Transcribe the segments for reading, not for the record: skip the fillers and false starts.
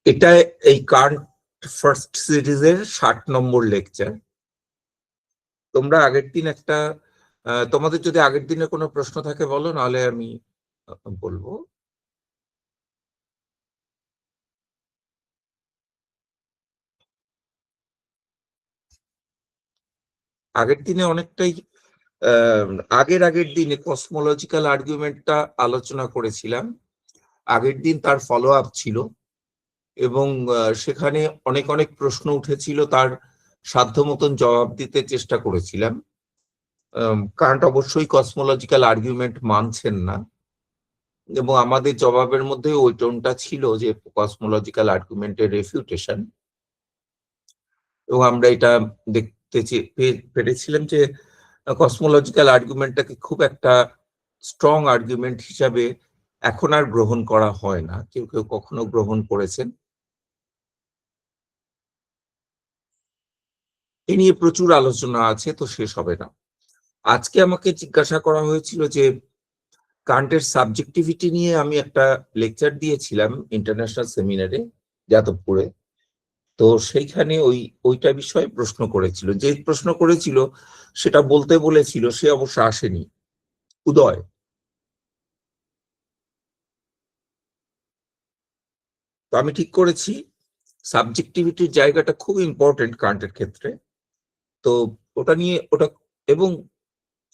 এটা এই Kant first সিরিজের 60 নম্বর লেকচার। তোমরা আগের দিন একটা তোমাদের যদি আগের দিনে কোনো প্রশ্ন থাকে বলো, নাহলে আমি বলবো। আগের দিনে অনেকটাই আগের দিনে কসমোলজিক্যাল আর্গুমেন্টটা আলোচনা করেছিলাম। আগের দিন তার ফলো আপ ছিল এবং সেখানে অনেক অনেক প্রশ্ন উঠেছিল, তার সাধ্য মতন জবাব দিতে চেষ্টা করেছিলাম। কান্ট অবশ্যই কসমোলজিক্যাল আর্গুমেন্ট মানছেন না, এবং আমাদের জবাবের মধ্যে ওই টোনটা ছিল যে কসমোলজিক্যাল আর্গুমেন্টের রেফিউটেশন। এবং আমরা এটা দেখতে পেরেছিলাম যে কসমোলজিক্যাল আর্গুমেন্টটাকে খুব একটা স্ট্রং আর্গুমেন্ট হিসাবে এখন আর গ্রহণ করা হয় না। কেউ কেউ কখনো গ্রহণ করেছেন। এ নিয়ে প্রচুর আলোচনা আছে, তো শেষ হবে না। আজকে আমাকে জিজ্ঞাসা করা হয়েছিল যে কান্টের সাবজেক্টিভিটি নিয়ে আমি একটা লেকচার দিয়েছিলাম ইন্টারন্যাশনাল সেমিনারে যাদবপুরে। তো সেইখানে ওইটা বিষয়ে প্রশ্ন করেছিল। যে প্রশ্ন করেছিল সেটা বলতে বলেছিল, সে অবশ্য আসেনি, উদয়। তো আমি ঠিক করেছি সাবজেক্টিভিটির জায়গাটা খুব ইম্পর্টেন্ট কান্টের ক্ষেত্রে। তো ওটা নিয়ে এবং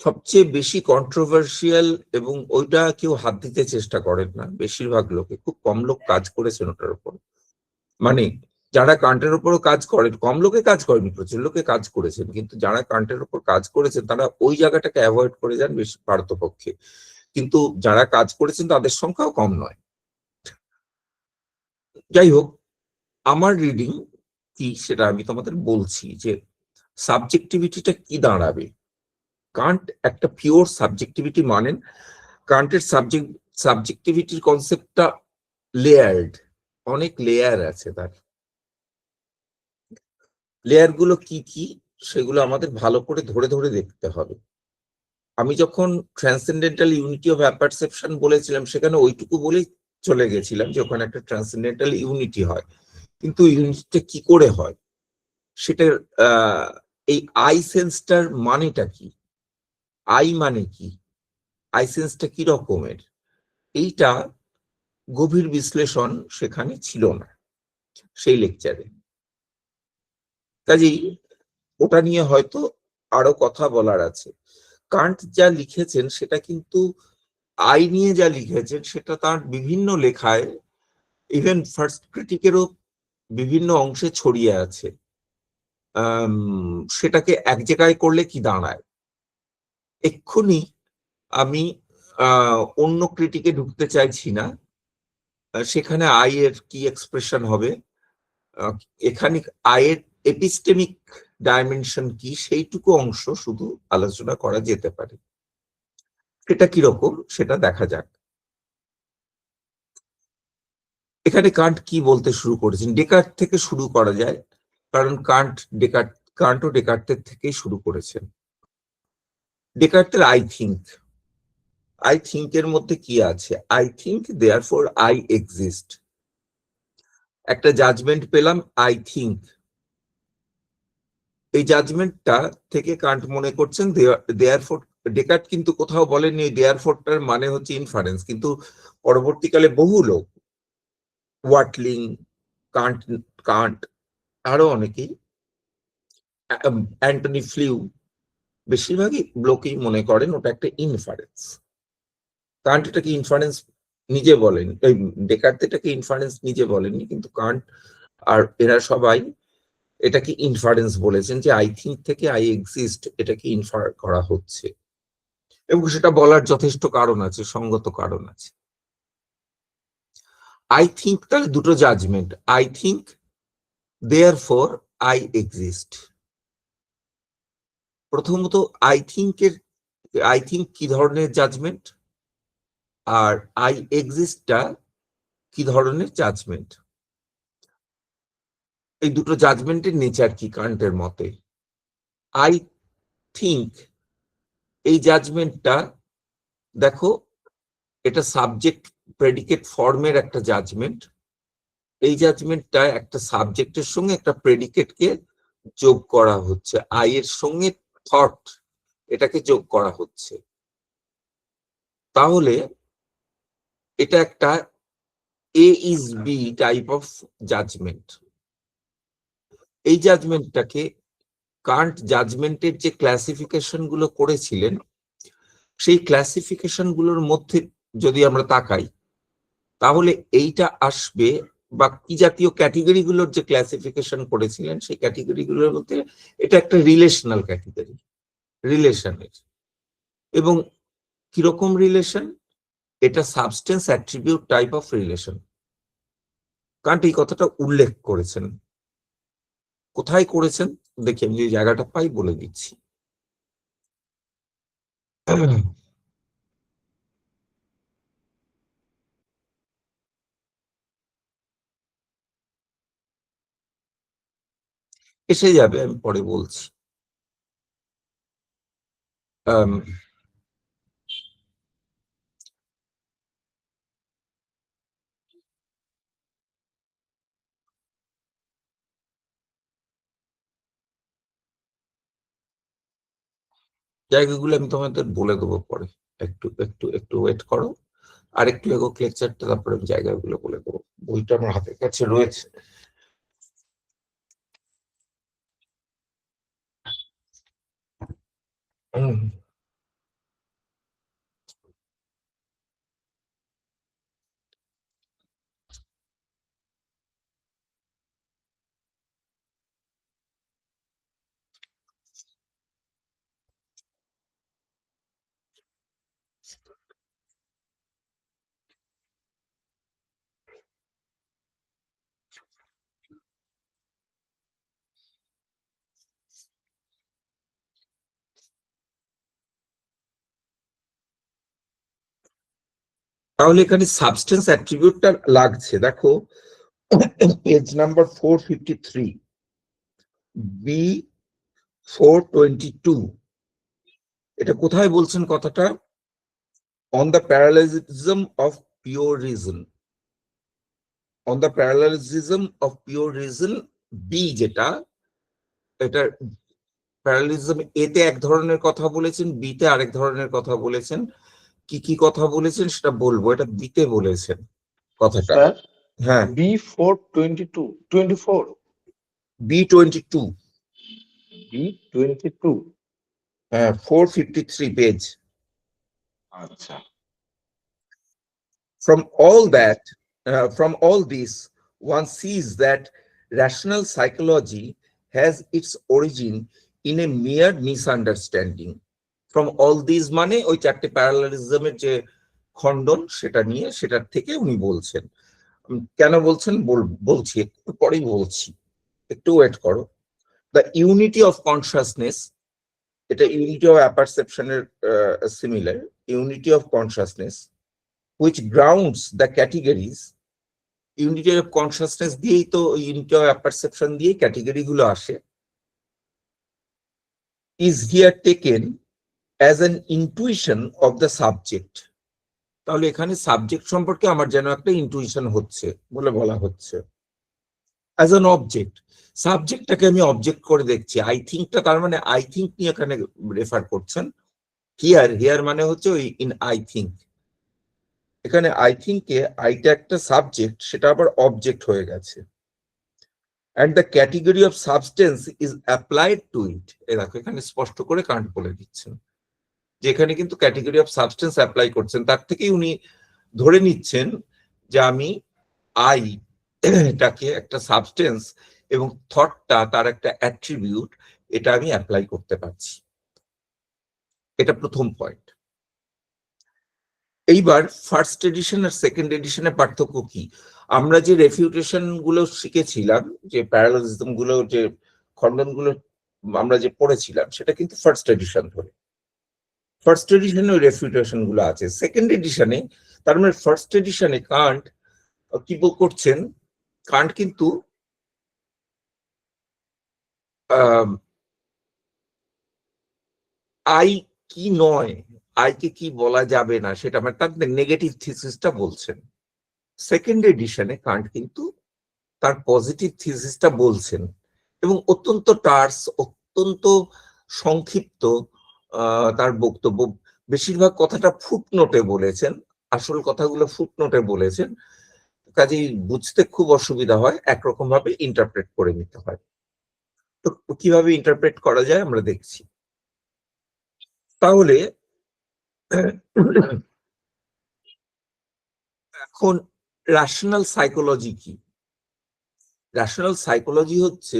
সবচেয়ে বেশি কন্ট্রোভার্সিয়াল, এবং ওইটা কেউ হাত দিতে চেষ্টা করেন না বেশিরভাগ লোকে। খুব কম লোক কাজ করেছেন ওটার উপর। মানে যারা কান্টের উপরও কাজ করেন, কম লোকে কাজ করেনি, প্রচুর লোকে কাজ করেছেন, কিন্তু যারা কান্টের উপর কাজ করেছেন তারা ওই জায়গাটাকে অ্যাভয়েড করে যান বেশি পারতপক্ষে। কিন্তু যারা কাজ করেছেন তাদের সংখ্যাও কম নয়। যাই হোক, আমার রিডিং কি সেটা আমি তোমাদের বলছি যে সাবজেক্টিভিটিটা কি দাঁড়াবে। কান্ট একটা পিওর সাবজেক্টিভিটি মানেন। কান্টের সাবজেক্টিভিটির কনসেপ্টটা লেয়ার্ড, অনেক লেয়ার আছে। তার লেয়ার গুলো কি কি সেগুলো আমাদের ভালো করে ধরে ধরে দেখতে হবে। আমি যখন ট্রান্সেন্ডেন্টাল ইউনিটি অফ অ্যাপারসেপশন বলেছিলাম, সেখানে ওইটুকু বলেই চলে গেছিলাম যে ওখানে একটা ট্রান্সেন্ডেন্টাল ইউনিটি হয়, কিন্তু ইউনিটিটা কি করে হয় সেটার এই আই সেন্সটার মানেটা কি, আই মানে কি, আই সেন্সটা কি রকমের, এইটা গভীর বিশ্লেষণ সেখানে ছিল না সেই লেকচারে। কাজেই ওটা নিয়ে হয়তো আরো কথা বলার আছে। কান্ট যা লিখেছেন সেটা কিন্তু আই নিয়ে যা লিখেছেন সেটা তার বিভিন্ন লেখায়, ইভেন ফার্স্ট ক্রিটিকেরও বিভিন্ন অংশে ছড়িয়ে আছে। সেটাকে এক জায়গায় করলে কি দাঁড়ায়। এক্ষুনি আমি অন্য ক্রিটিকে ঢুকতে চাইছি না, সেখানে আই এর কি এক্সপ্রেশন হবে, এখানে আই এর এপিস্টেমিক ডাইমেনশন কি, সেইটুকু অংশ শুধু আলোচনা করা যেতে পারে। সেটা কিরকম সেটা দেখা যাক। এখানে কান্ট কি বলতে শুরু করেছেন, ডেকার্ট থেকে শুরু করা যায়, কারণ কান্টও ডেকার্টের থেকেই শুরু করেছেন। ডেকার্টের আই থিঙ্ক এর মধ্যে কি আছে, I think therefore I exist. একটা জাজমেন্ট পেলাম, আই থিঙ্ক। এই জাজমেন্টটা থেকে কান্ট মনে করছেন দেয়ারফর। ডেকার্ট কিন্তু কোথাও বলেননি দেয়ারফরটার মানে হচ্ছে ইনফারেন্স, কিন্তু পরবর্তীকালে বহু লোক, ওয়াটলিং, কান্ট কান্ট আরো অনেকেই, অ্যান্টনি ফ্লিউ, বেশিরভাগই লোকেই মনে করেন ওটা একটা ইনফারেন্স। কান্ট এটাকে ইনফারেন্স নিজে বলেন, ডেকার্ট এটাকে ইনফারেন্স নিজে বলেননি, কিন্তু কান্ট আর এরা সবাই এটাকে ইনফারেন্স বলেছেন, যে আই থিঙ্ক থেকে আই এক্সিস্ট এটাকে ইনফার করা হচ্ছে। এবং সেটা বলার যথেষ্ট কারণ আছে, সঙ্গত কারণ আছে। আই থিঙ্ক তার দুটো judgement, I think therefore I exist. প্রথমত আই থিঙ্ক কি ধরনের জাজমেন্ট, আর আই এক্সিস্টটা কি ধরনের জাজমেন্ট। এই দুটো জাজমেন্টের নেচার কি কান্টের মতে। আই থিঙ্ক এই জাজমেন্টটা, দেখো, এটা সাবজেক্ট প্রেডিকেট ফর্মের একটা জাজমেন্ট। এই জাজমেন্টটা একটা সাবজেক্টের সঙ্গে একটা প্রেডিকেটকে যোগ করা হচ্ছে, আই এর সঙ্গে থট এটাকে যোগ করা হচ্ছে। তাহলে এটা একটা A is B type of judgment. এই জাজমেন্টটাকে কান্ট জাজমেন্টের যে ক্লাসিফিকেশন গুলো করেছিলেন, সেই ক্লাসিফিকেশন গুলোর মধ্যে যদি আমরা তাকাই, তাহলে এইটা আসবে, বা কি জাতীয় ক্যাটেগরি গুলোর যে ক্লাসিফিকেশন করেছিলেন সেই ক্যাটেগরি গুলোর মধ্যে এটা একটা রিলেশনাল ক্যাটেগরি, রিলেশনের। এবং কিরকম রিলেশন? এটা substance attribute type of relation. Kant এই কথাটা উল্লেখ করেছেন। কোথায় করেছেন দেখি, আমি যে জায়গাটা পাই বলে দিচ্ছি। এসে যাবে, আমি পরে বলছি। জায়গাগুলো আমি তোমাদের বলে দেবো পরে, একটু একটু একটু ওয়েট করো। আর একটু এগোক লেকচারটা, তারপরে আমি জায়গাগুলো বলে দেবো। বইটা আমার হাতের কাছে রয়েছে। তাহলে এখানে সাবস্টেন্স অ্যাট্রিবিউটটা লাগছে, দেখো পেজ নাম্বার 453, বি 422। এটা কোথায় বলছেন কথাটা? On the parallelism of pure reason. On the parallelism of pure reason, B যেটা, এটা প্যারালালিজম এতে এক ধরনের কথা বলেছেন, বিতে আরেক ধরনের কথা বলেছেন। কি কি কথা বলেছেন সেটা বলবো, এটা বিতে বলেছেন কথাটা। হ্যাঁ, বি 422 24 B22, B22, হ্যাঁ 453 পেজ। আচ্ছা। From all this, one sees that rational psychology has its origin in a mere misunderstanding. From all these মানে ওই চারটে প্যারালালিজমের যে খণ্ডন সেটা নিয়ে, সেটার থেকে উনি বলছেন। কেন বলছেন বলছি, একটু পরেই বলছি, একটু ওয়েট করো। দ্য ইউনিটি অফ কনসাসনেস, এটা ইউনিটি অফ অ্যাপারসেপশনের similar, unity of consciousness which grounds the categories, unity of consciousness দিয়েই তো unity of perception দিয়ে ক্যাটেগরি গুলো আসে, is here taken as an intuition of the subject. তাহলে এখানে সাবজেক্ট সম্পর্কে আমার যেন একটা ইনটুইশন হচ্ছে বলে বলা হচ্ছে। অ্যাজ অ্যান অবজেক্ট, সাবজেক্টটাকে আমি অবজেক্ট করে দেখছি। আই থিঙ্কটা তার মানে আই থিঙ্ক নিয়ে এখানে রেফার করছেন। হিয়ার মানে হচ্ছে ওই ইন আই থিঙ্ক। এখানে আই থিঙ্কে আইটা একটা সাবজেক্ট, সেটা আবার অবজেক্ট হয়ে গেছে। and the category of substance is applied to it. এই দেখো এখানে স্পষ্ট করে কান্ট বলে দিচ্ছেন যে এখানে কিন্তু ক্যাটেগরি অফ সাবস্টেন্স অ্যাপ্লাই করছেন। তার থেকেই উনি ধরে নিচ্ছেন যে আমি আই এটাকে একটা সাবস্টেন্স এবং থটটা তার একটা অ্যাট্রিবিউট, এটা আমি অ্যাপ্লাই করতে পারছি। এটা প্রথম পয়েন্ট। এইবার ফার্স্ট এডিশন আর সেকেন্ড এডিশনের পার্থক্য কি? আমরা যে রেফিউটেশন গুলো শিখেছিলাম, যে প্যারালালিজম গুলো, যে খণ্ডন গুলো আমরা যে পড়েছিলাম, সেটা কিন্তু ফার্স্ট এডিশন ধরে। ফার্স্ট এডিশনে ওই রেফিউটেশন গুলো আছে। সেকেন্ড এডিশনে, তার মানে ফার্স্ট এডিশনে কান্ট কি করছেন, কান্ট কিন্তু আই কি নয়, আইকে কি বলা যাবে না, সেটা মানে তার নেগেটিভ থিসিসটা বলছেন। সেকেন্ড এডিশনে কান্ট কিন্তু তার পজিটিভ থিসিসটা বলছেন এবং অত্যন্ত টার্স, অত্যন্ত সংক্ষিপ্ত তার বক্তব্য। বেশিরভাগ কথাটা ফুটনোটে বলেছেন, আসল কথাগুলো ফুটনোটে বলেছেন, কাজেই বুঝতে খুব অসুবিধা হয়, একরকম ভাবে ইন্টারপ্রেট করে নিতে হয়। তো কিভাবে ইন্টারপ্রেট করা যায় আমরা দেখছি। তাহলে এখন রেশনাল সাইকোলজি কি? রেশনাল সাইকোলজি হচ্ছে,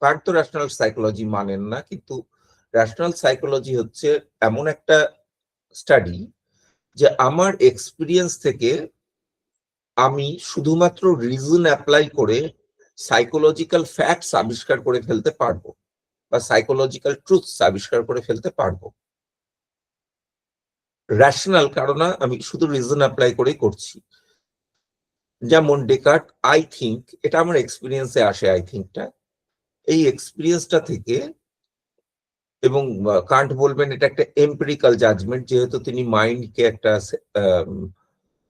কার্ট তো রেশনাল সাইকোলজি মানেন না, কিন্তু রেশনাল সাইকোলজি হচ্ছে এমন একটা স্টাডি যে আমার এক্সপিরিয়েন্স থেকে আমি শুধুমাত্র রিজন অ্যাপ্লাই করে সাইকোলজিক্যাল ফ্যাক্টস আবিষ্কার করে ফেলতে পারবো বা সাইকোলজিক্যাল ট্রুথস আবিষ্কার করে ফেলতে পারবো। রেশনাল কারণ আমি শুধু রিজন অ্যাপ্লাই করেই করছি। যেমন ডেকার্ট আই থিঙ্ক, এটা আমার এক্সপিরিয়েন্সে আসে আই থিঙ্কটা, এই এক্সপিরিয়েন্সটা থেকে, এবং কান্ট বলবেন এটা একটা এম্পিরিক্যাল জাজমেন্ট, যেহেতু তিনি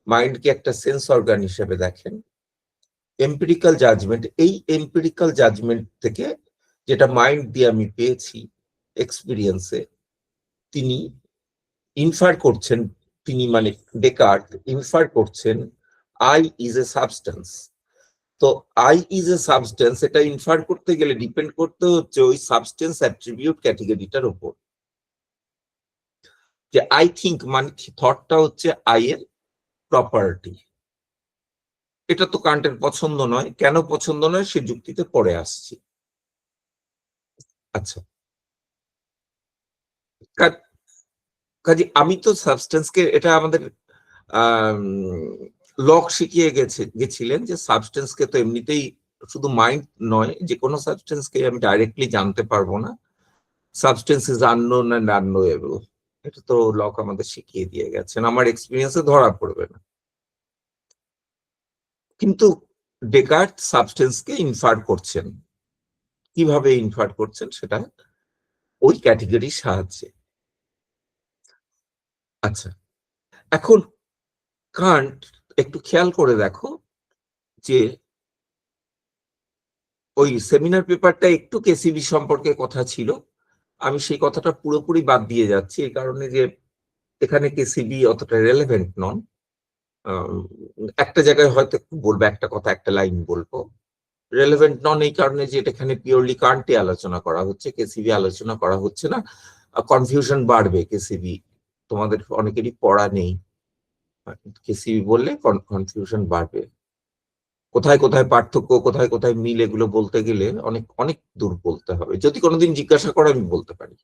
মাইন্ডকে একটা সেন্স অর্গান হিসেবে দেখেন। এম্পিরিক্যাল জাজমেন্ট, এই এম্পিরিক্যাল জাজমেন্ট থেকে যেটা মাইন্ড দিয়ে আমি পেয়েছি এক্সপিরিয়েন্সে, তিনি ইনফার করছেন, তিনি মানে ডেকার্ট ইনফার করছেন আই ইজ এ সাবস্টেন্স। তো আই ইজ এ সাবস্টেন্স, এটা ইনফার করতে গেলে ডিপেন্ড করতে হচ্ছে ওই সাবস্টেন্স অ্যাট্রিবিউট ক্যাটেগরিটার উপর। যে আই থিঙ্ক মানে থটটা হচ্ছে আই এর প্রপার্টি। এটা তো কান্টের পছন্দ নয়, কেন পছন্দ নয় সে যুক্তিতে পরে আসছি। আচ্ছা, কাজে আমি তো সাবস্টেন্সকে, এটা আমাদের লক শিখিয়ে গেছিলেন যে সাবস্টেন্সকে তো এমনিতেই শুধু মাইন্ড নয়, যে কোনো সাবস্টেন্সকে আমি ডাইরেক্টলি জানতে পারবো না, সাবস্টেন্স ইজ আননোন অ্যান্ড আননোয়েবল। এটা তো লক আমাদের শিখিয়ে দিয়ে গেছেন, আমার এক্সপিরিয়েন্সে ধরা পড়বে না। কিন্তু ডেকার্ট সাবস্টেন্সকে ইনফার করছেন, কিভাবে ইনফার করছেন সেটা ওই ক্যাটেগরির সাহায্যে। আচ্ছা, এখন কান্ট একটু খেয়াল করে দেখো যে ওই সেমিনার পেপারটা একটু কেসিবি সম্পর্কে কথা ছিল, আমি সেই কথাটা পুরোপুরি বাদ দিয়ে যাচ্ছি এই কারণে যে এখানে কেসিবি অতটা রেলেভেন্ট নন। একটা জায়গায় হয়তো বলবো একটা কথা, একটা লাইন বলবো, রেলেভেন্ট নন এই কারণে যে এটা এখানে পিওরলি কান্টে আলোচনা করা হচ্ছে, কেসিবি আলোচনা করা হচ্ছে না। কনফিউশন বাড়বে, কেসিবি তোমাদের অনেকেরই পড়া নেই, কেসিবি বললে কনফিউশন বাড়বে। কোথায় কোথায় পার্থক্য, কোথায় কোথায় মিল, এগুলো বলতে গেলে অনেক অনেক দূর বলতে হবে। যদি কোনোদিন জিজ্ঞাসা করো আমি বলতে পারি,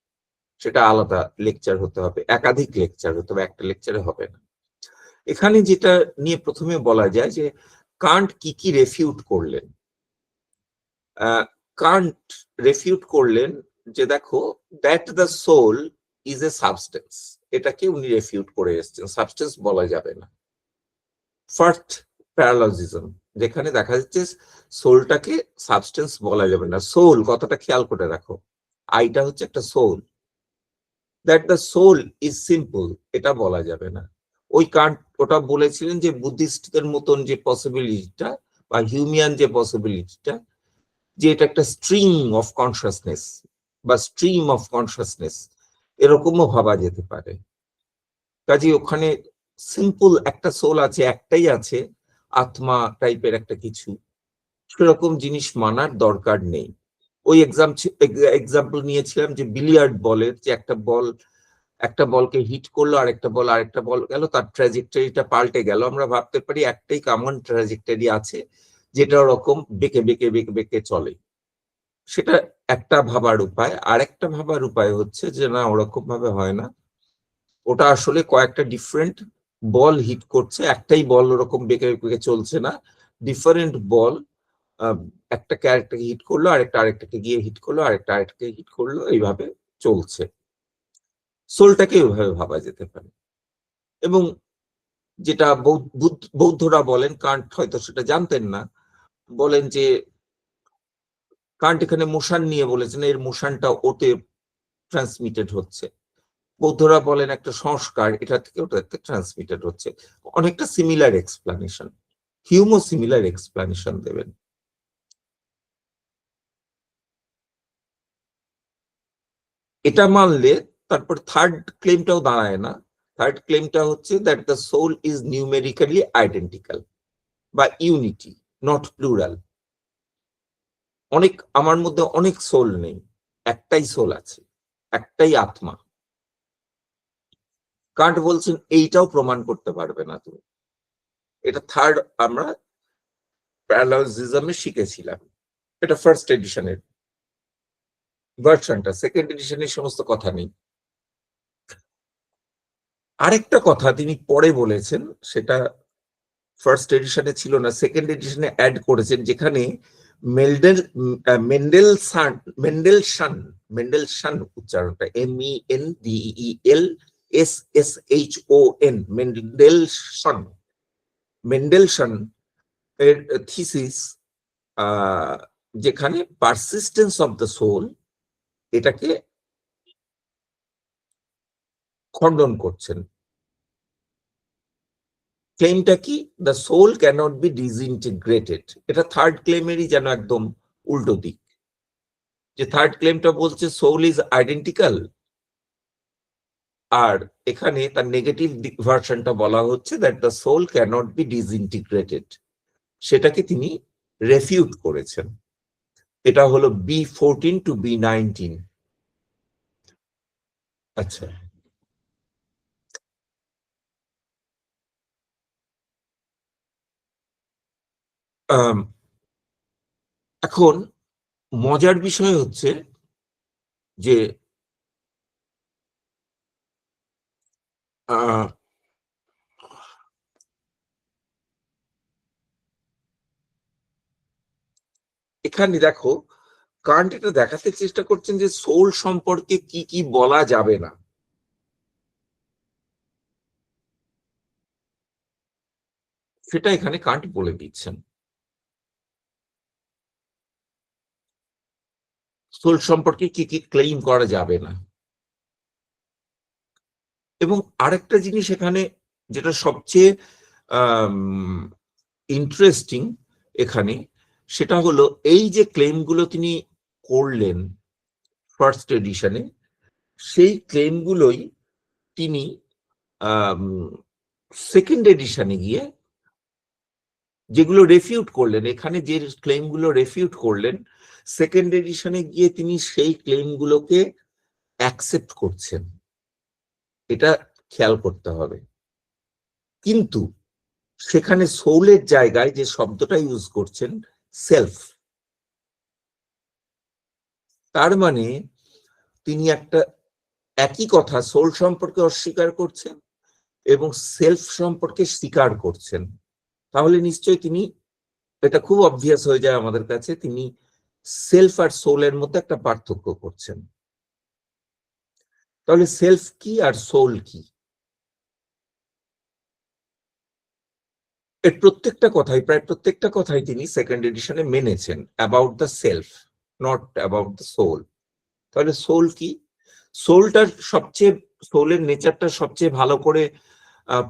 সেটা আলাদা লেকচার হতে হবে, একাধিক লেকচার হতে হবে, একটা লেকচারে হবে না। এখানে যেটা নিয়ে প্রথমে বলা যায় যে কান্ট কি কি রেফিউট করলেন। কান্ট রেফিউট করলেন যে দেখো that the soul is a substance, এটাকে উনি রেফিউট করে এসেছেন, সাবস্টেন্স বলা যাবে না। ফার্স্ট প্যারালজিজম, যেখানে দেখা যাচ্ছে সোলটাকে সাবস্টেন্স বলা যাবে না। সোল কথাটা খেয়াল করে রাখো, আইটা হচ্ছে একটা soul, that the soul is simple, এটা বলা যাবে না। ওই কান্ট ওটা বলেছিলেন যে বুদ্ধিস্টদের মতন যে পসিবিলিটিটা বা হিউম্যান যে পসিবিলিটিটা, যে এটা একটা স্ট্রিং অফ কনসাসনেস বা স্ট্রিম অফ কনসাসনেস, এরকমও ভাবা যেতে পারে। কাজে ওখানে সিম্পল একটা সোল আছে, একটাই আছে, আত্মা টাইপের একটা কিছু, সেরকম জিনিস মানার দরকার নেই। ওই এক্সাম্পল নিয়েছিলাম যে বিলিয়ার্ড বলের, যে একটা বলকে হিট করলো, আরেকটা বল গেল, তার ট্র্যাজেক্টরিটা পাল্টে গেল, আমরা ভাবতে পারি একটাই কমন ট্র্যাজেক্টরি আছে যেটা ওরকম বেঁকে বেঁকে বেঁকে বেঁকে চলে। সেটা একটা ভাবার উপায়। আরেকটা ভাবার উপায় হচ্ছে যে না, ওরকম ভাবে হয় না, ওটা আসলে কয়েকটা ডিফারেন্ট বল হিট করছে, একটাই বল ওরকম বেঁকে বেঁকে চলছে না, ডিফারেন্ট বল একটা ক্যারেক্টারকে হিট করলো, আরেকটাকে গিয়ে হিট করলো, আরেকটাকে হিট করলো, এইভাবে চলছে। সোলটাকে ওইভাবে ভাবা যেতে পারে। এবং যেটা বৌদ্ধরা বলেন, কান্ট হয়তো সেটা জানতেন না, বলেন যে কান্ট এখানে মোশন নিয়ে বলেছেন, এর মোশনটা ওতে ট্রান্সমিটেড হচ্ছে। বৌদ্ধরা বলেন একটা সংস্কার, এটা থেকে ওটাতে ট্রান্সমিটেড হচ্ছে। অনেকটা সিমিলার এক্সপ্লানেশন, হিউমও সিমিলার এক্সপ্লানেশন দেবেন। এটা মানলে তারপর থার্ড ক্লেমটাও দাঁড়ায় না। থার্ড ক্লেমটা হচ্ছে that the soul is numerically identical বা ইউনিটি, নট প্লুরাল। আমার মধ্যে অনেক সোল নেই, একটাই সোল আছে, একটাই আত্মা। কান্ট বলছেন এইটাও প্রমাণ করতে পারবে না তুমি। এটা থার্ড আমরা প্যারালজিজমে শিখেছিলাম, এটা ফার্স্ট এডিশনের ভার্সনটা, সেকেন্ড এডিশনের সমস্ত কথা নেই। আরেকটা কথা তিনি পরে বলেছেন, সেটা ফার্স্ট এডিশনে ছিল না, সেকেন্ড এডিশনে অ্যাড করেছেন, যেখানে মেন্ডেলসন উচ্চারণটা MENDELSSHON, মেন্ডেলসন এর থিসিস, যেখানে পারসিস্টেন্স অফ দ্য সোল এটাকে খণ্ডন করছেন। ক্লেমটা কি? The soul cannot be disintegrated. এটা থার্ড ক্লেমেরই যেন একদম উল্টো দিক, যে থার্ড ক্লেমটা বলছে সোল ইজ আইডেন্টিক্যাল, আর এখানে তার নেগেটিভ ভার্সনটা বলা হচ্ছে that the soul cannot be disintegrated. সেটাকে তিনি রেফিউট করেছেন। এটা হলো B14 to B19। আচ্ছা, এখন মজার বিষয় হচ্ছে যে এখানে দেখো, কান্ট এটা দেখাতে চেষ্টা করছেন যে সোল সম্পর্কে কি কি বলা যাবে না। সেটা এখানে কান্ট বলে দিচ্ছেন। সোল সম্পর্কে কি কি ক্লেইম করা যাবে না। এবং আরেকটা জিনিস এখানে যেটা সবচেয়ে ইন্টারেস্টিং এখানে, সেটা হলো এই যে ক্লেমগুলো তিনি করলেন ফার্স্ট এডিশনে, সেই ক্লেমগুলোই তিনি সেকেন্ড এডিশনে গিয়ে যেগুলো রেফিউট করলেন, এখানে যে ক্লেমগুলো রেফিউট করলেন, সেকেন্ড এডিশনে গিয়ে তিনি সেই ক্লেমগুলোকে অ্যাকসেপ্ট করছেন। এটা খেয়াল করতে হবে। কিন্তু সেখানে সোলের জায়গায় যে শব্দটা ইউজ করছেন সেলফ, তার মানে তিনি একটা একই কথা সোল সম্পর্কে অস্বীকার করছেন এবং সেলফ সম্পর্কে স্বীকার করছেন। তাহলে নিশ্চয়ই তিনি, এটা খুব অবভিয়াস হয়ে যায় আমাদের কাছে, তিনি সেলফ আর সোলের মধ্যে একটা পার্থক্য করছেন। তাহলে সেলফ কি আর সোল কি? এর প্রত্যেকটা কথাই, প্রায় প্রত্যেকটা কথাই তিনি সেকেন্ড এডিশনে মেনেছেন, about the self, not about the soul. তাহলে সোল কি? সোলটার সবচেয়ে, সোলের নেচারটা সবচেয়ে ভালো করে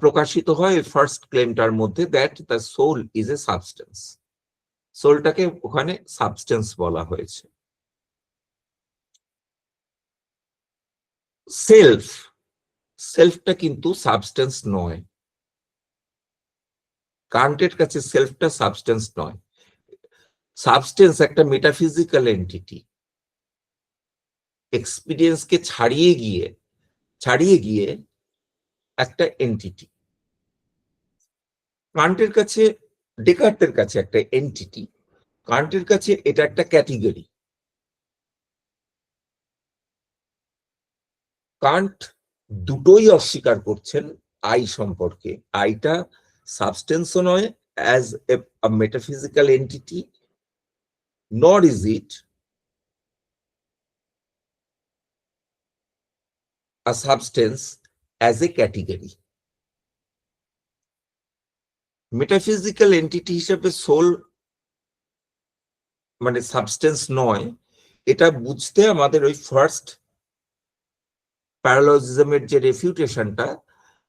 প্রকাশিত হয় ফার্স্ট ক্লেমটার মধ্যে, that the soul is a substance. সোলটাকে ওখানে সাবস্টেন্স বলা হয়েছে। সেলফ, সেলফটা কিন্তু সাবস্টেন্স নয়। কান্টের কাছে সেলফটা সাবস্টেন্স নয়। সাবস্টেন্স একটা মেটাফিজিক্যাল এন্টিটি, এক্সপিরিয়েন্সকে ছাড়িয়ে গিয়ে একটা এন্টিটি। কান্টের কাছে, ডেকার্টের কাছে একটা এন্টিটি, কান্টের কাছে এটা একটা ক্যাটেগরি। কান্ট দুটোই অস্বীকার করছেন আই সম্পর্কে। আইটা সাবস্টেন্সও নয় অ্যাজ এ মেটাফিজিক্যাল এন্টিটি, নর is it a substance as a category. Metaphysical entity হিসেবে সোল মানে সাবস্টেন্স নয়, এটা বুঝতে আমাদের ওই ফার্স্ট প্যারালজিজমের যে রেফিউটেশনটা,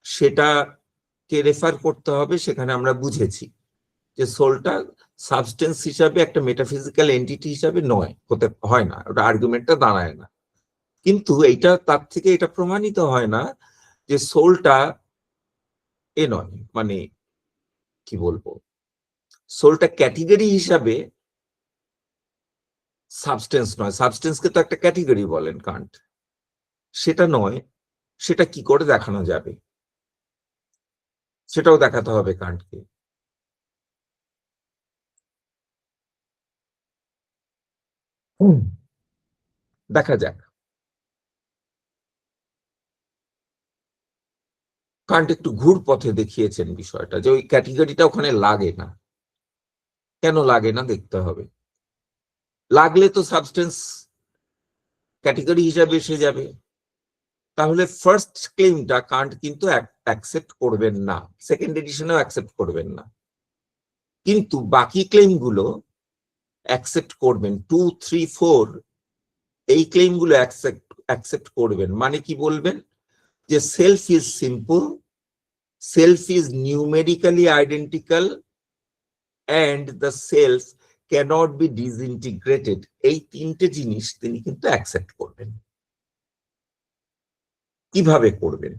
সেটাকে রেফার করতে হবে। সেখানে আমরা বুঝেছি যে সোলটা সাবস্টেন্স হিসাবে একটা মেটাফিজিক্যাল এন্টিটি হিসাবে নয়, হতে হয় না, ওটা আর্গুমেন্টটা দাঁড়ায় না। কিন্তু এইটা তার থেকে এটা প্রমাণিত হয় না যে সোলটা এ নয়, মানে কি বলবো, সোলটা ক্যাটেগরি হিসাবে সাবস্টেন্স নয়। সাবস্টেন্সকে তো একটা ক্যাটেগরি বলেন কান্ট, সেটা নয়। সেটা কি করে দেখানো যাবে, সেটাও দেখাতে হবে কান্টকে। দেখা যাক। কান্ট একটু ঘুর পথে দেখিয়েছেন বিষয়টা, যে ওই ক্যাটেগরিটা ওখানে লাগে না। কেন লাগে না দেখতে হবে। লাগলে তো সাবস্টেন্স ক্যাটেগরি হিসাবে এসে যাবে। তাহলে ফার্স্ট ক্লেমটা কান্ট কিন্তু অ্যাকসেপ্ট করবেন না, সেকেন্ড এডিশনেও অ্যাকসেপ্ট করবেন না, কিন্তু বাকি ক্লেমগুলো অ্যাকসেপ্ট করবেন। 2, 3, 4 এই ক্লেমগুলো অ্যাকসেপ্ট করবেন। মানে কি বলবেন, যে self is simple, self is numerically identical, and the self cannot be disintegrated। এই তিনটে জিনিস তিনি কিন্তু অ্যাকসেপ্ট করবেন। কিভাবে করবেন?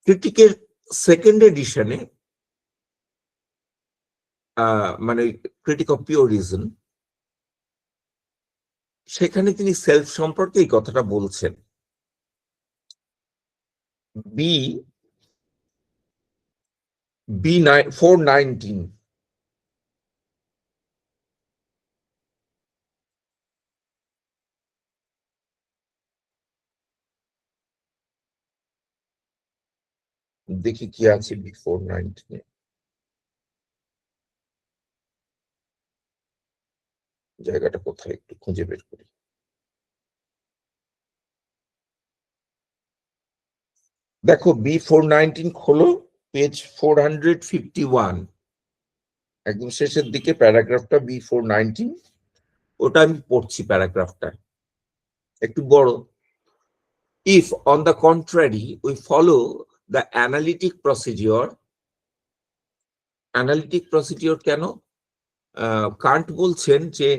ক্রিটিকের সেকেন্ড এডিশনে, মানে ক্রিটিক অফ পিওর রিজন, সেখানে তিনি সেলফ সম্পর্কে এই কথাটা বলছেন। বি 419, দেখি কি আছে বি 419, জায়গাটা কোথায় একটু খুঁজে বের করি। দেখো বি 419 খোলো, পেজ 451, একদম শেষের দিকে প্যারাগ্রাফটা বি 419, ওটা আমি পড়ছি প্যারাগ্রাফটা, একটু বড়। If on the contrary we follow the analytic procedure, analytic procedure কেন? কান্ট বলছেন যে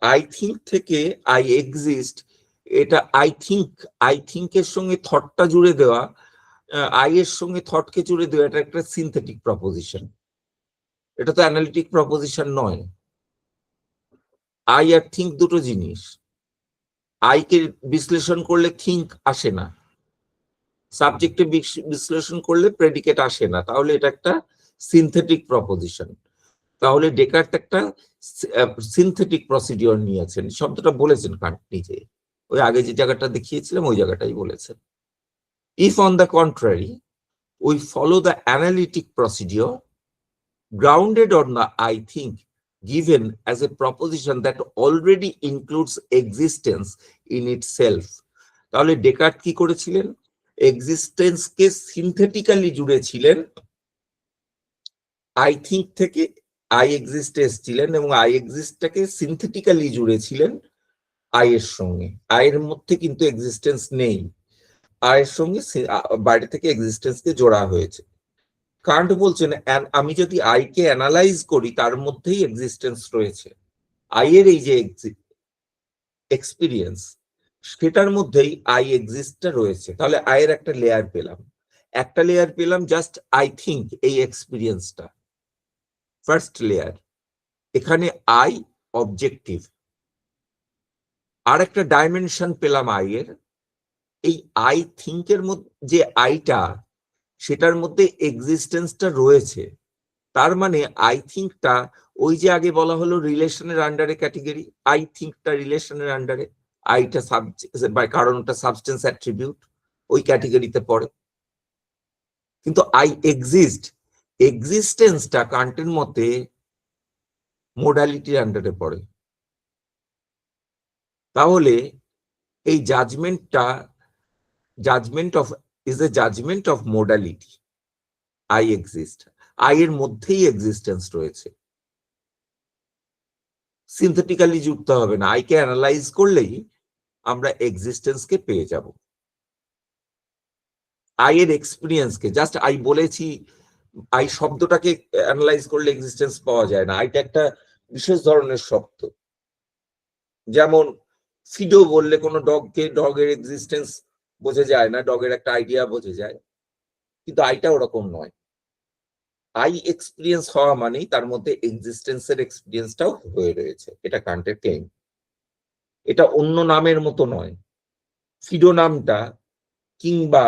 আই থিঙ্ক থেকে আই এক্সিস্ট, এটা আই থিঙ্ক এর সঙ্গে থটটা জুড়ে দেওয়া, আই এর সঙ্গে থটকে জুড়ে দেওয়া, এটা একটা সিনথেটিক প্রপোজিশন। এটা তো অ্যানালিটিক প্রপোজিশন নয়। আই আর থিঙ্ক দুটো জিনিস। আই কে বিশ্লেষণ করলে থিঙ্ক আসে না, সাবজেক্টে বিশ্লেষণ করলে প্রেডিকেট আসে না, তাহলে এটা একটা সিনথেটিক প্রপোজিশন। তাহলে ডেকার্ট একটা সিনথেটিক প্রসিডিওর নিয়েছেন, শব্দটা বলেছেন কান্ট নিজে, ওই আগে যে জায়গাটা দেখিয়েছিলাম ওই জায়গাটাই বলেছেন। If and the contrary we follow the analytic procedure grounded on the I think given as a proposition that already includes existence in itself, তাহলে ডেকার্ট কি করেছিলেন, এক্সিস্টেন্সকে সিনথেটিক্যালি জুড়েছিলেন, আই থিঙ্ক থেকে আই এক্সিস্ট এসেছিলেন, এবং আই এক্সিস্টটাকে সিনথেটিক্যালি জুড়েছিলেন আই এর সঙ্গে। আয়ের মধ্যে কিন্তু এক্সিস্টেন্স নেই, আয়ের সঙ্গে বাইরে থেকে এক্সিস্টেন্সকে জোড়া হয়েছে। কান্ট বলছেন আমি যদি আই কে অ্যানালাইজ করি তার মধ্যেই এক্সিস্টেন্স রয়েছে, আই এর এই যে এক্সপিরিয়েন্স সেটার মধ্যেই আই এক্সিস্টটা রয়েছে। তাহলে আই এর একটা লেয়ার পেলাম, জাস্ট আই থিঙ্ক এই এক্সপিরিয়েন্সটা, ফার্স্ট লেয়ার। এখানে আই অবজেক্টিভ, আর একটা ডাইমেনশন পেলাম আই এর, এই আই থিঙ্কের মধ্যে যে আইটা, সেটার মধ্যে এক্সিস্টেন্সটা রয়েছে। তার মানে আই থিঙ্কটা ওই যে আগে বলা হলো রিলেশনের আন্ডারে ক্যাটেগরি, আই থিঙ্কটা রিলেশনের আন্ডারে, আইটা কারণ ওটা সাবস্টেন্স অ্যাট্রিবিউট, ওই ক্যাটেগরিতে পড়ে। কিন্তু আই এক্সিস্টেন্সটা কান্টের মতে মোডালিটির আন্ডারে পড়ে। তাহলে এই judgement is a judgement of modality. I exist, I এর মধ্যেই এক্সিস্টেন্স রয়েছে, সিনথেটিক্যালি যুক্ত হবে না, আইকে অ্যানালাইজ করলেই আমরা এক্সিস্টেন্সকে পেয়ে যাব। আই এর এক্সপিরিয়েন্সকে জাস্ট আই বলেছি আই শব্দটাকে অ্যানালাইজ করলে এক্সিস্টেন্স পাওয়া যায় না। আইটা একটা বিশেষ ধরনের শব্দ। যেমন ফিডো বললে কোনো ডগের এক্সিস্টেন্স বোঝা যায় না, ডগের একটা আইডিয়া বোঝা যায়, কিন্তু আইটা ওরকম নয়। আই এক্সপিরিয়েন্স হওয়া মানেই তার মধ্যে এক্সিস্টেন্সের এক্সপিরিয়েন্সটাও হয়ে রয়েছে, এটা কান্টের ক্লেম। এটা অন্য নামের মতো নয়। ফিডো নামটা কিংবা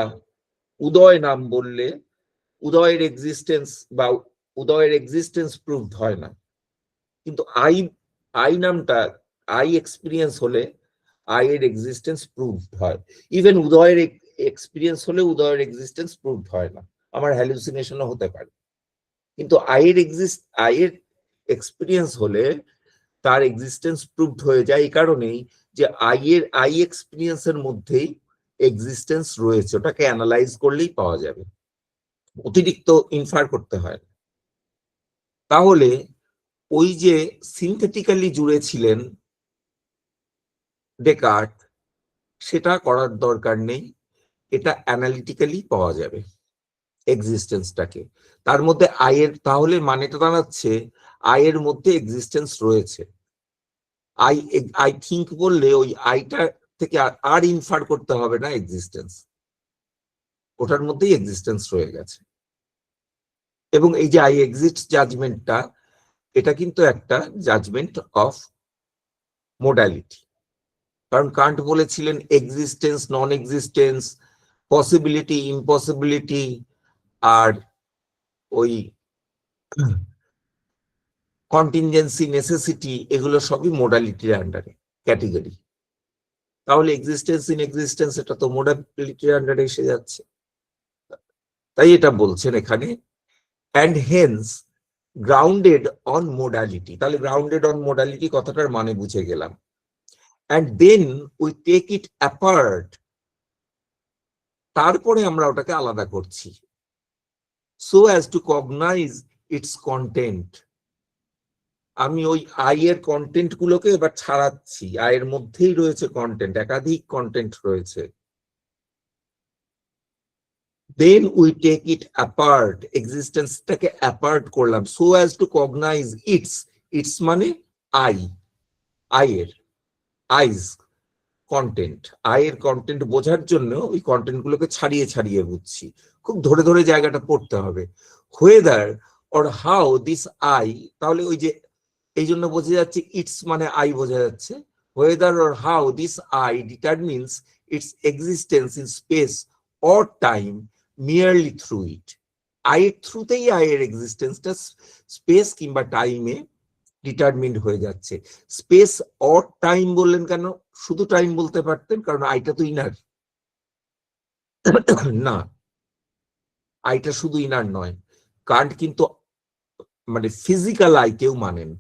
উদয় নাম বললে উদয়ের এক্সিস্টেন্স বা উদয়ের এক্সিস্টেন্স প্রুভড হয় না, কিন্তু আই নামটা আই এক্সপিরিয়েন্স হলে আই এর এক্সিস্টেন্স প্রুভড হয়। ইভেন উদয়ের এক্সপিরিয়েন্স হলে উদয়ের এক্সিস্টেন্স প্রুভড হয় না, আমার হ্যালুসিনেশনও হতে পারে, কিন্তু আই এর এক্সপিরিয়েন্স হলে তার এক্সিস্টেন্স প্রুভড হয়ে যায়। এই কারণেই যে আই এক্সপিরিয়েন্সের মধ্যেই এক্সিস্টেন্স রয়েছে, ওটাকে অ্যানালাইজ করলেই পাওয়া যাবে, অতিরিক্ত ইনফার করতে হয়। তাহলে ওই যে সিনথেটিক্যালি জুড়ে ছিলেন ডেকার্ট, সেটা করার দরকার নেই, এটা অ্যানালিটিক্যালি পাওয়া যাবে এক্সিস্টেন্সটাকে। তার মধ্যে আয়ের, তাহলে মানেটা দাঁড়াচ্ছে আয়ের মধ্যে এক্সিস্টেন্স রয়েছে। আই থিঙ্ক বললে ওই আইটা থেকে আর ইনফার করতে হবে না এক্সিস্টেন্স, ওটার মধ্যেই এক্সিস্টেন্স রয়ে গেছে। এবং এই যে আই এক্সিস্ট জাজমেন্টটা, এটা কিন্তু একটা জাজমেন্ট অফ মোডালিটি। কারণ কান্ট বলেছিলেন existence, non existence, possibility, impossibility, আর ওই কন্টিনজেন্সি, নেসেসিটি, এগুলো সবই মোডালিটির আন্ডারে ক্যাটেগরি। তাহলে এক্সিস্টেন্স ইন এক্সিস্টেন্স, এটা তো মোডালিটির আন্ডারে এসে যাচ্ছে। তাই এটা বলছেন এখানে, and hence grounded on modality. তাহলে গ্রাউন্ডেড অন মোডালিটি কথাটার মানে বুঝে গেলাম। And then we take it apart, তারপরে আমরা ওটাকে আলাদা করছি, so as to cognize its content. আমি ওই আই এর কন্টেন্ট গুলোকে এবার ছাড়াচ্ছি, আয়ের মধ্যেই রয়েছে কন্টেন্ট, একাধিক কন্টেন্ট রয়েছে। Then we take it apart, এক্সিস্টেন্সটাকে অ্যাপার্ট করলাম, so as to cognize its মানে আইজ কন্টেন্ট, আয়ের কন্টেন্ট বোঝার জন্য ওই কন্টেন্ট গুলোকে ছাড়িয়ে ছাড়িয়ে বুঝছি, খুব ধরে ধরে জায়গাটা পড়তে হবে। Whether or how this I, তাহলে ওই যে এই জন্য বোঝা যাচ্ছে ইটস মানে আই বোঝা যাচ্ছে, whether or how this I determines its existence in space or time merely through it. আয়ের থ্রুতেই আয়ের এক্সিস্টেন্সটা স্পেস কিংবা টাইমে ডিটারমিন্ড হয়ে যাচ্ছে। স্পেস অর টাইম বললেন কেন? শুধু টাইম বলতে পারতেন, কারণ আইটা তো ইনার না, আইটা শুধু ইনার নয়। কান্ট কিন্তু মানে ফিজিক্যাল আইকেও মানেন।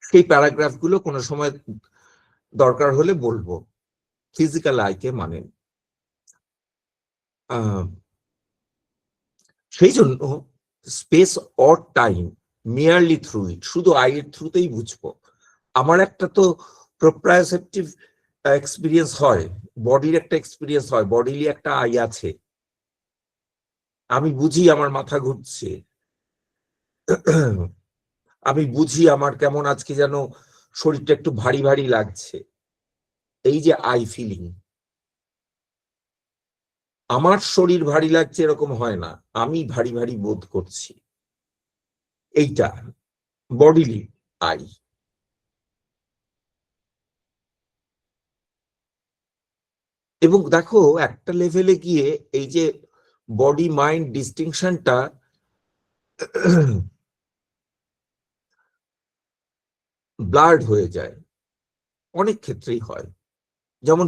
সেই প্যারাগ্রাফ গুলো কোনো সময় দরকার হলে বলবো। ফিজিক্যাল আইকে মানেন। সেই জন্য space or time merely through ইট, শুধু আইয়ের থ্রুতেই বুঝবো। আমার একটা তো প্রোপ্রায়োসেপটিভ এক্সপিরিয়েন্স হয়, বডির একটা এক্সপিরিয়েন্স হয়, বডিলি একটা আই আছে, আমি বুঝি আমার মাথা ঘুরছে, আমি বুঝি আমার কেমন আজকে যেন শরীরটা একটু ভারী ভারী লাগছে, এই যে আই ফিলিং। আমার শরীর ভারী লাগছে এরকম হয় না, আমি ভারী ভারী বোধ করছি, এইটা বডিলি আই। এবং দেখো একটা লেভেলে গিয়ে এই যে বডি মাইন্ড ডিস্টিংশনটা ব্লার্ড হয়ে যায়, অনেক ক্ষেত্রেই হয়। যেমন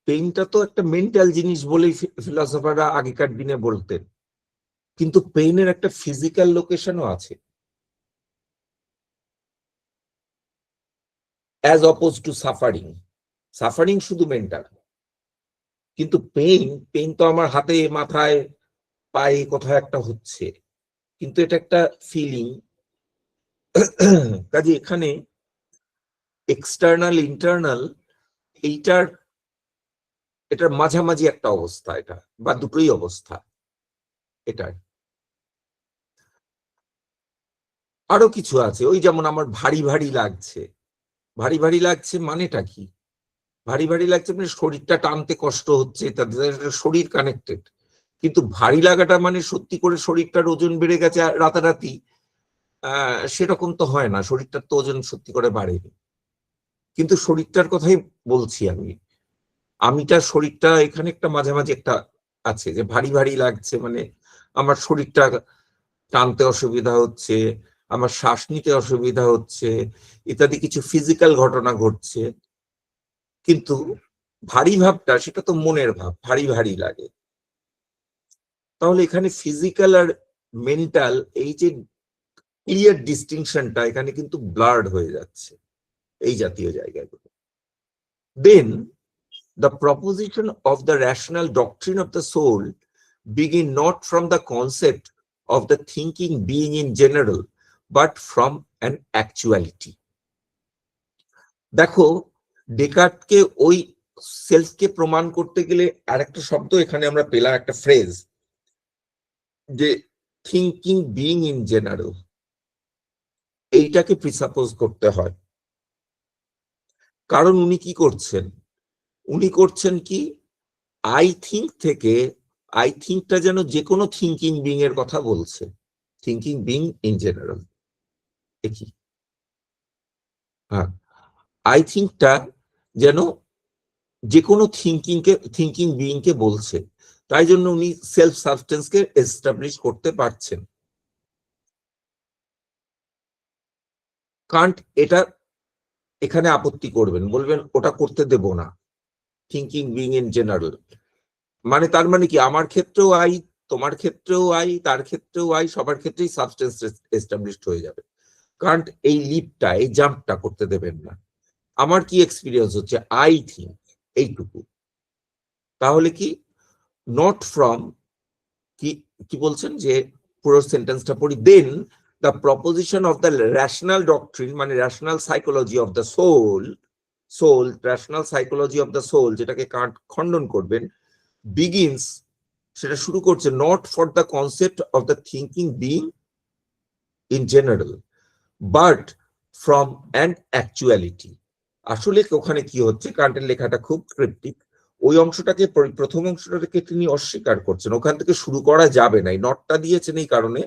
পেইনটা তো একটা মেন্টাল জিনিস বলেই ফিলসফাররা আগেকার দিনে বলতেন, কিন্তু পেইনের একটা ফিজিক্যাল লোকেশনও আছে, as oppose to suffering. Suffering শুধু মেন্টাল, কিন্তু পেইন তো আমার হাতে, মাথায়, পায়ে কোথাও একটা হচ্ছে, কিন্তু এটা একটা ফিলিং। কাজে এখানে এক্সটার্নাল ইন্টারনাল এইটার এটার মাঝামাঝি একটা অবস্থা, এটা বা দুটোই অবস্থা এটার। আরো কিছু আছে, ওই যেমন আমার ভারী ভারী লাগছে। ভারী ভারী লাগছে মানেটা কি? ভারী ভারী লাগছে মানে শরীরটা টানতে কষ্ট হচ্ছে, তাদের শরীর কানেক্টেড। কিন্তু ভারী লাগাটা মানে সত্যি করে শরীরটার ওজন বেড়ে গেছে রাতারাতি, সেরকম তো হয় না, শরীরটার তো ওজন সত্যি করে বাড়েনি। কিন্তু শরীরটার কথাই বলছি আমি, আমিটা শরীরটা এখানে একটা মাঝামাঝি একটা আছে, যে ভারী ভারী লাগছে মানে আমার শরীরটা টানতে অসুবিধা হচ্ছে, আমার শ্বাস নিতে অসুবিধা হচ্ছে, ইত্যাদি কিছু ফিজিক্যাল ঘটনা ঘটছে। কিন্তু ভারী ভাবটা সেটা তো মনের ভাব, ভারী ভারী লাগে। তাহলে এখানে ফিজিক্যাল আর মেন্টাল এই যে ক্লিয়ার ডিস্টিংশনটা এখানে কিন্তু ব্লার্ড হয়ে যাচ্ছে এই জাতীয় জায়গাগুলো। দেন the proposition of the rational doctrine of the soul begin not from the concept of the thinking being in general, but from an actuality. দেখো, ডেকার্টকে ওই সেলফকে প্রমাণ করতে গেলে আরেকটা শব্দ এখানে আমরা পেলাম, একটা ফ্রেজ, যে থিঙ্কিং বিইং ইন জেনারেল, এইটাকে প্রিসাপোজ করতে হয়। কারণ উনি কি করছেন, উনি করছেন কি, আই থিঙ্ক থেকে, আই থিঙ্কটা যেন যে কোনো থিঙ্কিং বিং এর কথা বলছে, থিঙ্কিং বিং ইন জেনারেল। দেখি, হ্যাঁ, আই থিঙ্কটা যেন যে কোনো থিঙ্কিং বিং কে বলছে, তাই জন্য উনি সেলফ সাবস্টেন্সকে এস্টাবলিশ করতে পারছেন। কান্ট এটা এখানে আপত্তি করবেন, বলবেন ওটা করতে দেব না, থিঙ্কিং বিং ইন জেনারেল মানে তার মানে কি, আমার ক্ষেত্রেও আই, তোমার ক্ষেত্রেও আই, তার ক্ষেত্রেও আই, সবার ক্ষেত্রেই সাবস্টেন্স এস্টাবলিশড হয়ে যাবে। কারণ এই লিপটা, এই জাম্পটা করতে দেবেন না। আমার কি এক্সপিরিয়েন্স হচ্ছে, আই থিঙ্ক এইটুকু, তাহলে কি নট ফ্রম, কি কি বলছেন, যে পুরো সেন্টেন্সটা পড়ি, then the proposition of the rational doctrine মানে rational psychology of the soul, rational psychology of the soul যেটাকে কান্ট খণ্ডন করবেন, বিগিনস, সেটা শুরু করছে, not for the concept of the thinking being in general but from an actuality. আসলে ওখানে কি হচ্ছে, কান্টের লেখাটা খুব ক্রিপ্টিক, ওই অংশটাকে, প্রথম অংশটাকে তিনি অস্বীকার করছেন, ওখান থেকে শুরু করা যাবে না। এই নটটা দিয়েছেন এই কারণে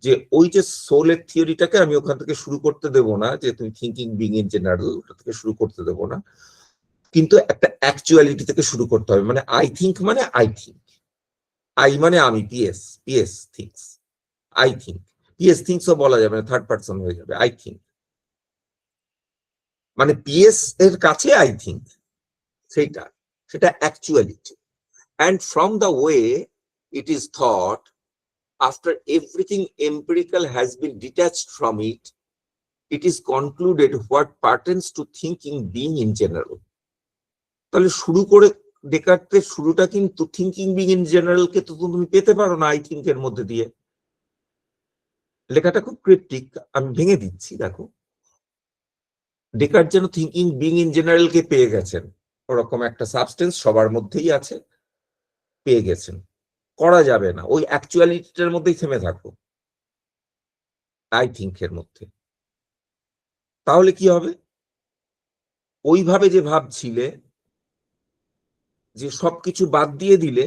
যে ওই যে সোলের থিওরিটাকে আমি ওখান থেকে শুরু করতে দেব না, যে তুমি থিঙ্কিং বিং ইন জেনারেল ওটা থেকে শুরু করতে দেব না, কিন্তু একটা অ্যাকচুয়ালিটি থেকে শুরু করতে হবে। মানে আই থিঙ্ক মানে আই থিঙ্ক, আই মানে আমি, PS, PS thinks, I think, PS থিঙ্কসও বলা যাবে না, থার্ড পারসন হয়ে যাবে, আই থিঙ্ক মানে পিএস এর কাছে আই থিঙ্ক, সেইটা, সেটা actuality. And from the way it is thought, after everything empirical has been detached from it, it is concluded what pertains to thinking being in general. তাহলে শুরু করে ডেকার্টের শুরুটা কিন্তু থিঙ্কিং বিং ইন জেনারেল কে তো তুমি পেতে পারো না আই থিঙ্ক এর মধ্যে দিয়ে। লেখাটা খুব ক্রিপ্টিক, আমি ভেঙে দিচ্ছি। দেখো, ডেকার্ট যেন থিঙ্কিং বিং ইন জেনারেল কে পেয়ে গেছেন, ওরকম একটা সাবস্টেন্স সবার মধ্যেই আছে, পেয়ে গেছেন, করা যাবে না, ওই অ্যাকচুয়ালিটিটার মধ্যেই থেমে থাকো, আই থিঙ্ক এর মধ্যে। তাহলে কি হবে, ওইভাবে যে ভাবছিলে, যে সবকিছু বাদ দিয়ে দিলে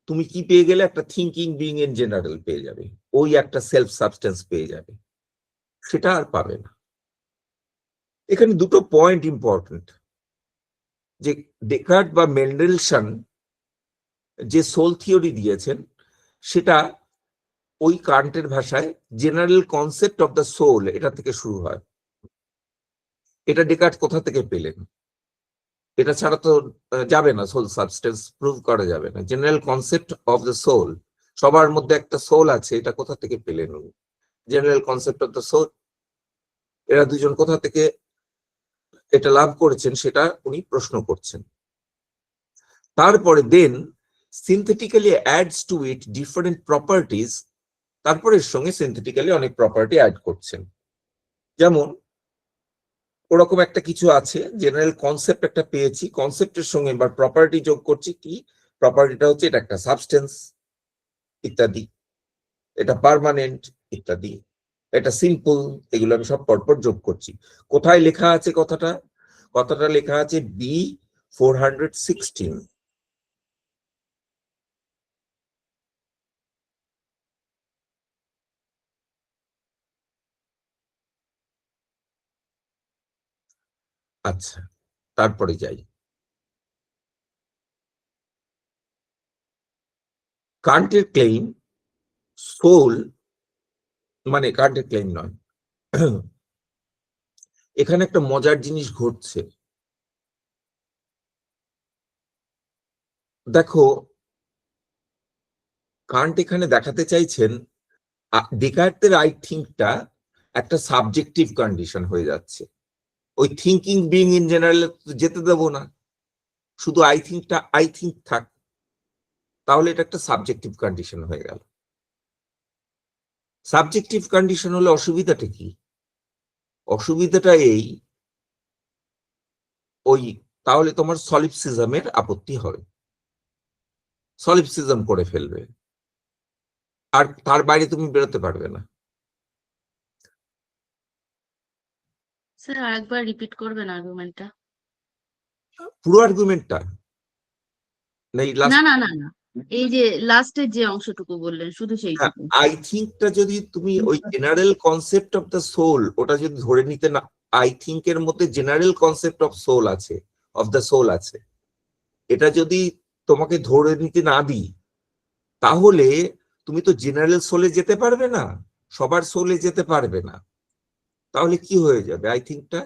তুমি কি পেয়ে গেলে, একটা থিঙ্কিং বিং ইন জেনারেল পেয়ে যাবে, ওই একটা সেলফ সাবস্টেন্স পেয়ে যাবে, সেটা আর পাবে না। এখানে দুটো পয়েন্ট ইম্পর্টেন্ট, যে ডেকার্ট বা মেন্ডেলসন যে সোল থিওরি দিয়েছেন, সেটা ওই কান্টের ভাষায় general concept of the soul, এটা থেকে শুরু হয়। এটা ডেকার্ট কোথা থেকে পেলেন, এটা ছাড়া তো যাবে না, সোল সাবস্টেন্স প্রুভ করা যাবে না। General concept of the soul, সবার মধ্যে একটা সোল আছে, এটা কোথা থেকে পেলেন উনি, general concept of the soul, এরা দুজন কোথা থেকে এটা লাভ করেছেন সেটা উনি প্রশ্ন করছেন। তারপরে then synthetically adds to it different properties, তারপরে এর সঙ্গে সিনথেটিক্যালি অনেক প্রপার্টি অ্যাড করছেন। যেমন ওরকম একটা কিছু আছে, জেনারেল কনসেপ্ট একটা পেয়েছি, কনসেপ্টের সঙ্গে এবার প্রপার্টি যোগ করছি। কি প্রপার্টিটা হচ্ছে? এটা একটা সাবস্টেন্স ইত্যাদি, এটা পার্মানেন্ট ইত্যাদি, এটা সিম্পল, এগুলো আমি সব পরপর যোগ করছি। কোথায় লেখা আছে কথাটা? কথাটা লেখা আছে B416। আচ্ছা, তারপরে যাই। কান্টের ক্লেইম সোল, মানে কান্টের ক্লেইম নয়, এখানে একটা মজার জিনিস ঘটছে। দেখো, কান্ট এখানে দেখাতে চাইছেন ডেকার্টের আই থিঙ্কটা একটা সাবজেক্টিভ কন্ডিশন হয়ে যাচ্ছে। ওই থিঙ্কিং বিং ইন জেনারেল যেতে দেবো না, শুধু আই থিঙ্কটা আই থিঙ্ক থাক, তাহলে এটা একটা সাবজেক্টিভ কন্ডিশন হয়ে গেল। সাবজেক্টিভ কন্ডিশন হলে অসুবিধাটা কি? অসুবিধাটা এই, ওই তাহলে তোমার সলিপসিজমের আপত্তি হবে, সলিপসিজম করে ফেলবে, আর তার বাইরে তুমি বেরোতে পারবে না। স্যার আরেকবার রিপিট করবেন আর্গুমেন্টটা? পুরো আর্গুমেন্টটা নেই, না না না না, এই যে লাস্টের যে অংশটুকু বললেন শুধু সেইটুকু। আই থিঙ্কটা যদি তুমি ওই general concept of the soul, ওটা যদি ধরে নিতে না, আই থিঙ্ক এর মধ্যে জেনারেল কনসেপ্ট অফ সোল আছে, অফ দ্য সোল আছে, এটা যদি তোমাকে ধরে নিতে না দিই, তাহলে তুমি তো জেনারেল সোলে যেতে পারবে না, সবার সোলে যেতে পারবে না। তাহলে কি হয়ে যাবে? আই থিঙ্কটা,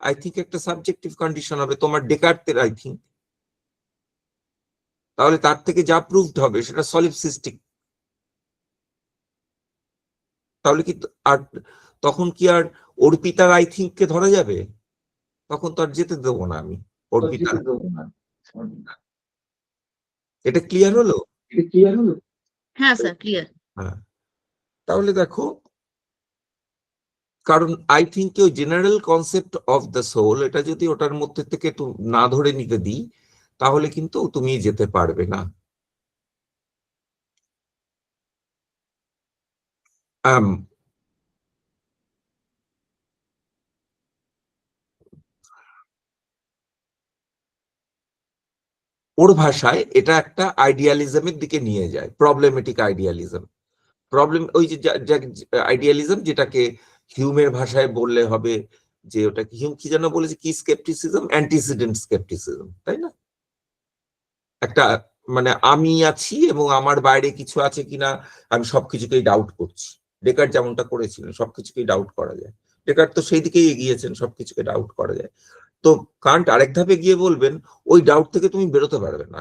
আই থিঙ্ক একটা সাবজেক্টিভ কন্ডিশন হবে তোমার ডেকার্টের আই থিঙ্ক। তাহলে তার থেকে যা প্রুভড হবে সেটা সলিপসিস্টিক। তাহলে কি আর তখন কি আর অর্পিতার আই থিঙ্ক কে ধরা যাবে? তখন তো আর যেতে দেবো না আমি অর্পিতা। এটা ক্লিয়ার হলো? হ্যাঁ স্যার, ক্লিয়ার। হ্যাঁ, তাহলে দেখো, কারণ আই থিঙ্ক ওই general concept of the soul, এটা যদি ওটার মধ্যে থেকে না ধরে নিতে দিই, তাহলে কিন্তু তুমি যেতে পারবে না। ওর ভাষায় এটা একটা আইডিয়ালিজমের দিকে নিয়ে যায়, প্রবলেমেটিক আইডিয়ালিজম। প্রবলেম ওই যে আইডিয়ালিজম, যেটাকে হিউমের ভাষায় বললে হবে যে, ওটা হিউম কি যেন বলেছে, কি স্কেপটিসিজম, অ্যান্টিসিডেন্ট স্কেপটিসিজম, তাই না? একটা মানে আমি আছি এবং আমার বাইরে কিছু আছে কিনা আমি সবকিছুকেই ডাউট করছি। ডেকার্ট যেমনটা করেছিলেন, সবকিছুকেই ডাউট করা যায়। ডেকার্ট তো সেই দিকেই এগিয়েছেন, সবকিছুকে ডাউট করা যায়। তো কান্ট আরেক ধাপে গিয়ে বলবেন, ওই ডাউট থেকে তুমি বেরোতে পারবে না।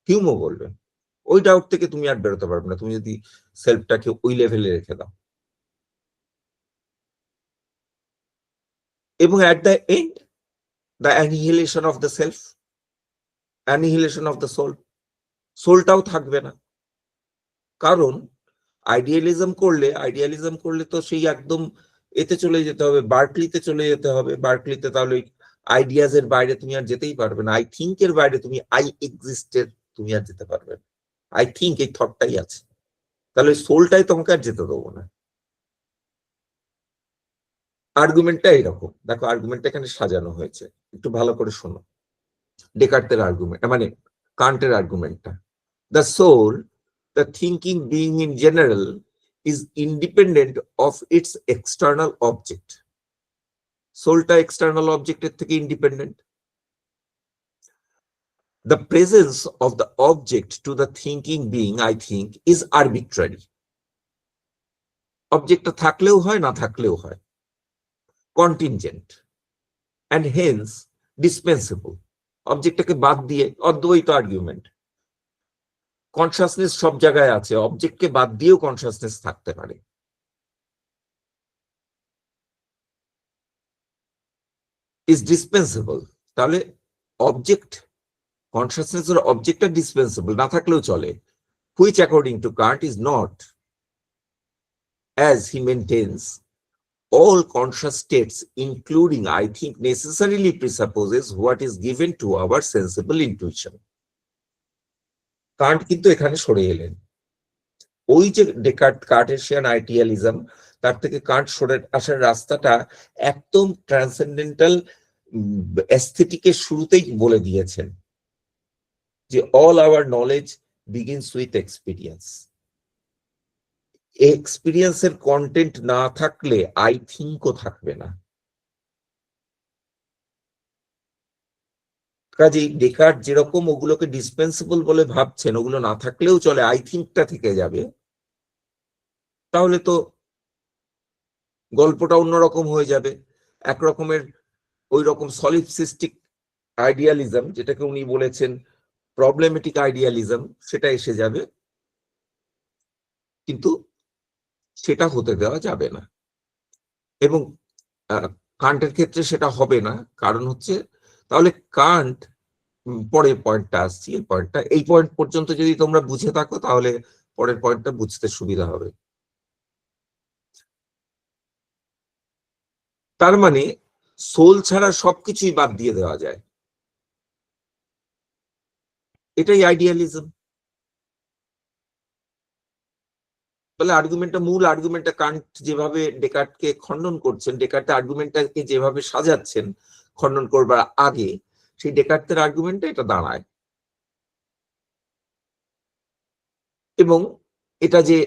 হিউমও বলবেন, ওই ডাউট থেকে তুমি আর বেরোতে পারবে না, তুমি যদি সেলফটাকে ওই লেভেলে রেখে দাও। এবং at the end, the annihilation of the self, annihilation of the soul, সোলটাও থাকবে না। কারণ আইডিয়ালিজম করলে তো সেই একদম এতে চলে যেতে হবে, বার্কলিতে চলে যেতে হবে। বার্কলিতে তাহলে আইডিয়াজ এর বাইরে তুমি আর যেতেই পারবে না, আই থিঙ্ক এর বাইরে তুমি আই এক্সিস্টের তুমি আর যেতে পারবে না। আই থিঙ্ক এই থটটাই আছে, তাহলে সোলটাই তোমাকে আর যেতে দেবো না। আর্গুমেন্টটা এরকম, দেখো আর্গুমেন্টটা এখানে সাজানো হয়েছে, একটু ভালো করে শোনো। ডেকার্টের আর্গুমেন্ট, মানে কান্টের আর্গুমেন্টটা, the soul, the thinking being in general, is independent of its external object. Soulta external object এর থেকে independent. The presence of the object to the thinking being, I think, is arbitrary. Objectটা থাকলেও হয়, না থাকলেও হয়, contingent, and hence dispensable. অবজেক্টটাকে বাদ দিয়ে, অদ্বৈত আর্গুমেন্ট, কনসাসনেস সব জায়গায় আছে, অবজেক্টকে বাদ দিয়েও কনসাসনেস থাকতে পারে। ইজ ডিসপেন্সেবল, তাহলে অবজেক্ট, কনসাসনেস এর অবজেক্টটা ডিসপেন্সেবল, না থাকলেও চলে, which according to Kant is not, as he maintains, all conscious states, including I think, necessarily presupposes what is given to our sensible intuition. Kant কিন্তু এখানে সরে এলেন। ওই যে ডেকার্ট কার্টেসিয়ান আইডিয়ালিজম, তার থেকে কান্ট সরে আসার রাস্তাটা একদম ট্রান্সেন্ডেন্টাল এস্থেটিকের শুরুতেই বলে দিয়েছেন যে all our knowledge begins with experience. এক্সপিরিয়েন্সের কন্টেন্ট না থাকলে আই থিঙ্কও থাকবে না। কাজেই ডেকার্ট যেরকম ওগুলোকে ডিসপেন্সেবল বলে ভাবছেন, ওগুলো না থাকলেও চলে, আই থিঙ্কটা থেকে যাবে, তাহলে তো গল্পটা অন্যরকম হয়ে যাবে। একরকমের ওই রকম সলিপসিস্টিক আইডিয়ালিজম, যেটাকে উনি বলেছেন প্রবলেমেটিক আইডিয়ালিজম, সেটা এসে যাবে, কিন্তু সেটা হতে দেওয়া যাবে না। এবং কান্টের ক্ষেত্রে সেটা হবে না, কারণ হচ্ছে তাহলে কান্ট, পরের পয়েন্টটা আসছি, এই পয়েন্ট পর্যন্ত যদি তোমরা বুঝে থাকো তাহলে পরের পয়েন্টটা বুঝতে সুবিধা হবে। তার মানে সোল ছাড়া সবকিছুই বাদ দিয়ে দেওয়া যায়, এটাই আইডিয়ালিজম। তাহলে আর্গুমেন্টটা, মূল আর্গুমেন্টটা কান্ট যেভাবে ডেকার্টকে খণ্ডন করছেন, ডেকার্টের আর্গুমেন্টটাকে যেভাবে সাজাচ্ছেন খণ্ডন করবার আগে, সেই ডেকার্টের আর্গুমেন্টটা এটা দাঁড়ায়। এবং এটা যে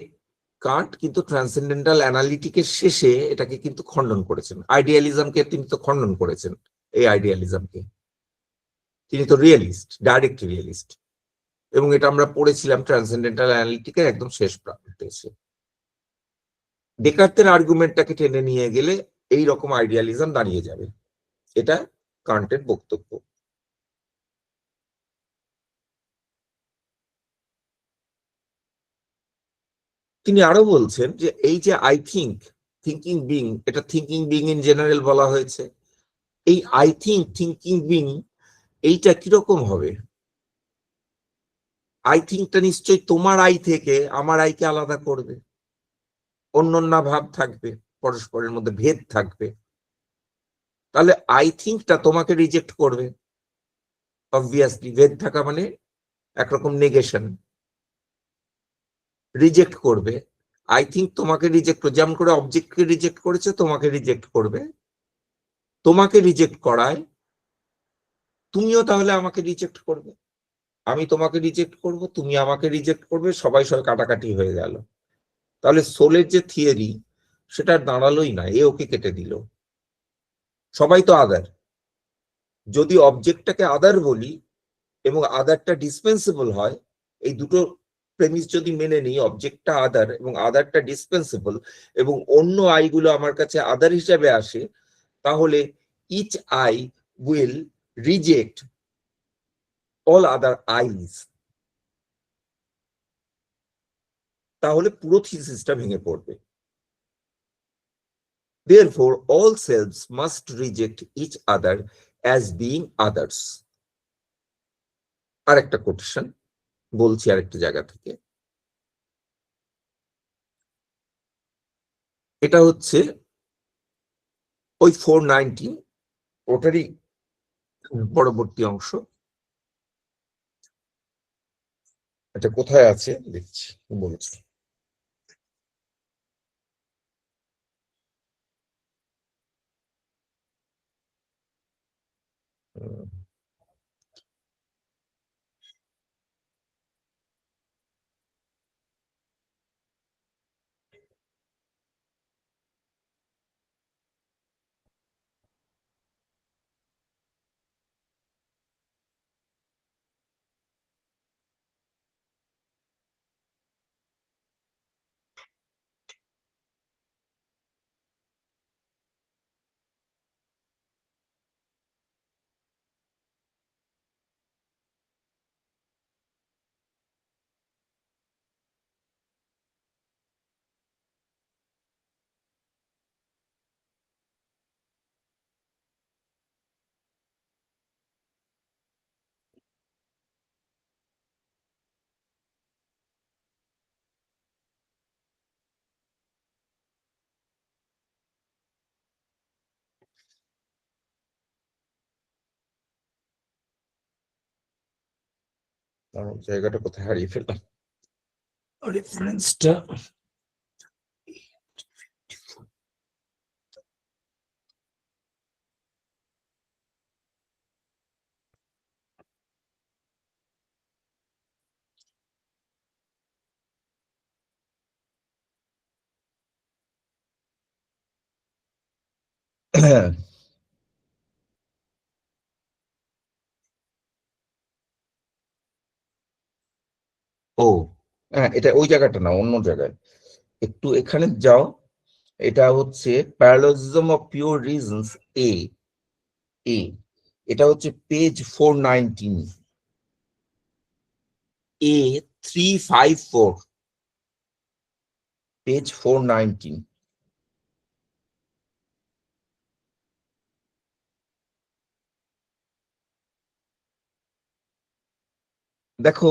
কান্ট কিন্তু ট্রান্সেন্ডেন্টাল অ্যানালিটিকের শেষে এটাকে কিন্তু খণ্ডন করেছেন, আইডিয়ালিজমকে তিনি তো খণ্ডন করেছেন। এই আইডিয়ালিজমকে তিনি তো রিয়েলিস্ট, ডাইরেক্ট রিয়েলিস্ট, এবং এটা আমরা পড়েছিলাম ট্রান্সেন্ডেন্টাল অ্যানালিটিকের একদম শেষ প্রান্তে এসে। ডেকার্টের আর্গুমেন্টটাকে টেনে নিয়ে গেলে এই রকম আইডিয়ালিজম দাঁড়িয়ে যাবে, এটা কান্টের বক্তব্য। তিনি আরো বলছেন যে এই যে আই থিঙ্ক, থিঙ্কিং বিং, এটা থিঙ্কিং বিং ইন জেনারেল বলা হয়েছে। এই আই থিঙ্ক, থিঙ্কিং বিং, এইটা কিরকম হবে? আই থিঙ্কটা নিশ্চয়ই তোমার আই থেকে আমার আইকে আলাদা করবে, অন্যান্য ভাব থাকবে, পরস্পরের মধ্যে ভেদ থাকবে। তাহলে আই থিঙ্কটা তোমাকে রিজেক্ট করবে, অবভিয়াসলি। ভেদ থাকা মানে একরকম নেগেশন, রিজেক্ট করবে। আই থিঙ্ক তোমাকে রিজেক্ট করবে, যেমন করে অবজেক্টকে রিজেক্ট করেছে, তোমাকে রিজেক্ট করবে। তোমাকে রিজেক্ট করায় তুমিও তাহলে আমাকে রিজেক্ট করবে, আমি তোমাকে রিজেক্ট করব, তুমি আমাকে রিজেক্ট করবে, সবাই সবাই কাটাকাটি হয়ে গেল। তাহলে সোলের যে থিওরি, সেটা দাঁড়ালোই না, এ ওকে কেটে দিল। সবাই তো আদার। যদি অবজেক্টটাকে আদার বলি এবং আদারটা ডিসপেন্সেবল হয়, এই দুটো প্রেমিস যদি মেনে নিই, অবজেক্টটা আদার এবং আদারটা ডিসপেন্সেবল, এবং অন্য আইগুলো আমার কাছে আদার হিসাবে আসে, তাহলে each I will reject all other I's. তাহলে পুরো থিসিসটা ভেঙে পড়বে। Therefore, all selves must reject each other as being others. আরেকটা কোটেশন বলছি আরেকটা জায়গা থেকে, এটা হচ্ছে ওই 419, ওটারই পরবর্তী অংশ। এটা কোথায় আছে দেখছি, বলছি। জায়গাটা কোথায় হারিয়ে ফেললাম, রেফারেন্সটা। ও হ্যাঁ, এটা ওই জায়গাটা না, অন্য জায়গায় একটু এখানে যাও। এটা হচ্ছে প্যারালজিজম অফ পিওর রিজনস এ। এ এটা হচ্ছে পেজ 419, A354, পেজ 419। দেখো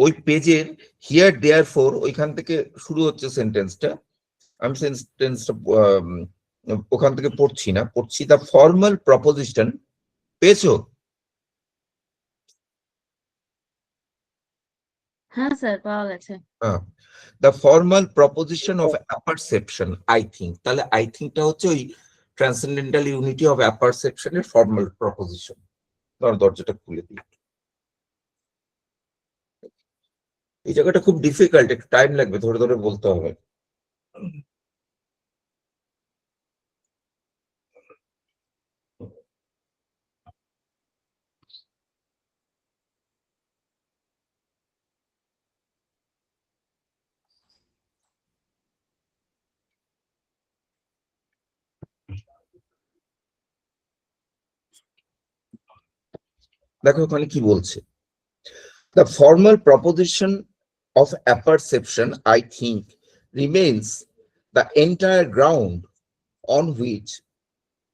ওই পেজের হিয়ার দেয়ার ফোর ওইখান থেকে শুরু হচ্ছে সেন্টেন্সটা। আমি সেন্টেন্সটা ওখান থেকে পড়ছি না, পড়ছি দ্য ফর্মাল প্রপোজিশন। পেয়েছো? হ্যাঁ স্যার, পাওয়া গেছে। The formal proposition of apperception, I think. তাহলে আই থিঙ্কটা হচ্ছে ওই ট্রান্সেন্ডেন্টাল ইউনিটি অফ অ্যাপারসেপশনের ফর্মাল প্রপোজিশন। দরজাটা খুলে দিই। এই জায়গাটা খুব ডিফিকাল্ট, একটু টাইম লাগবে, ধরে ধরে বলতে হবে। দেখো ওখানে কি বলছে, the formal proposition of apperception, I think, remains the entire ground on which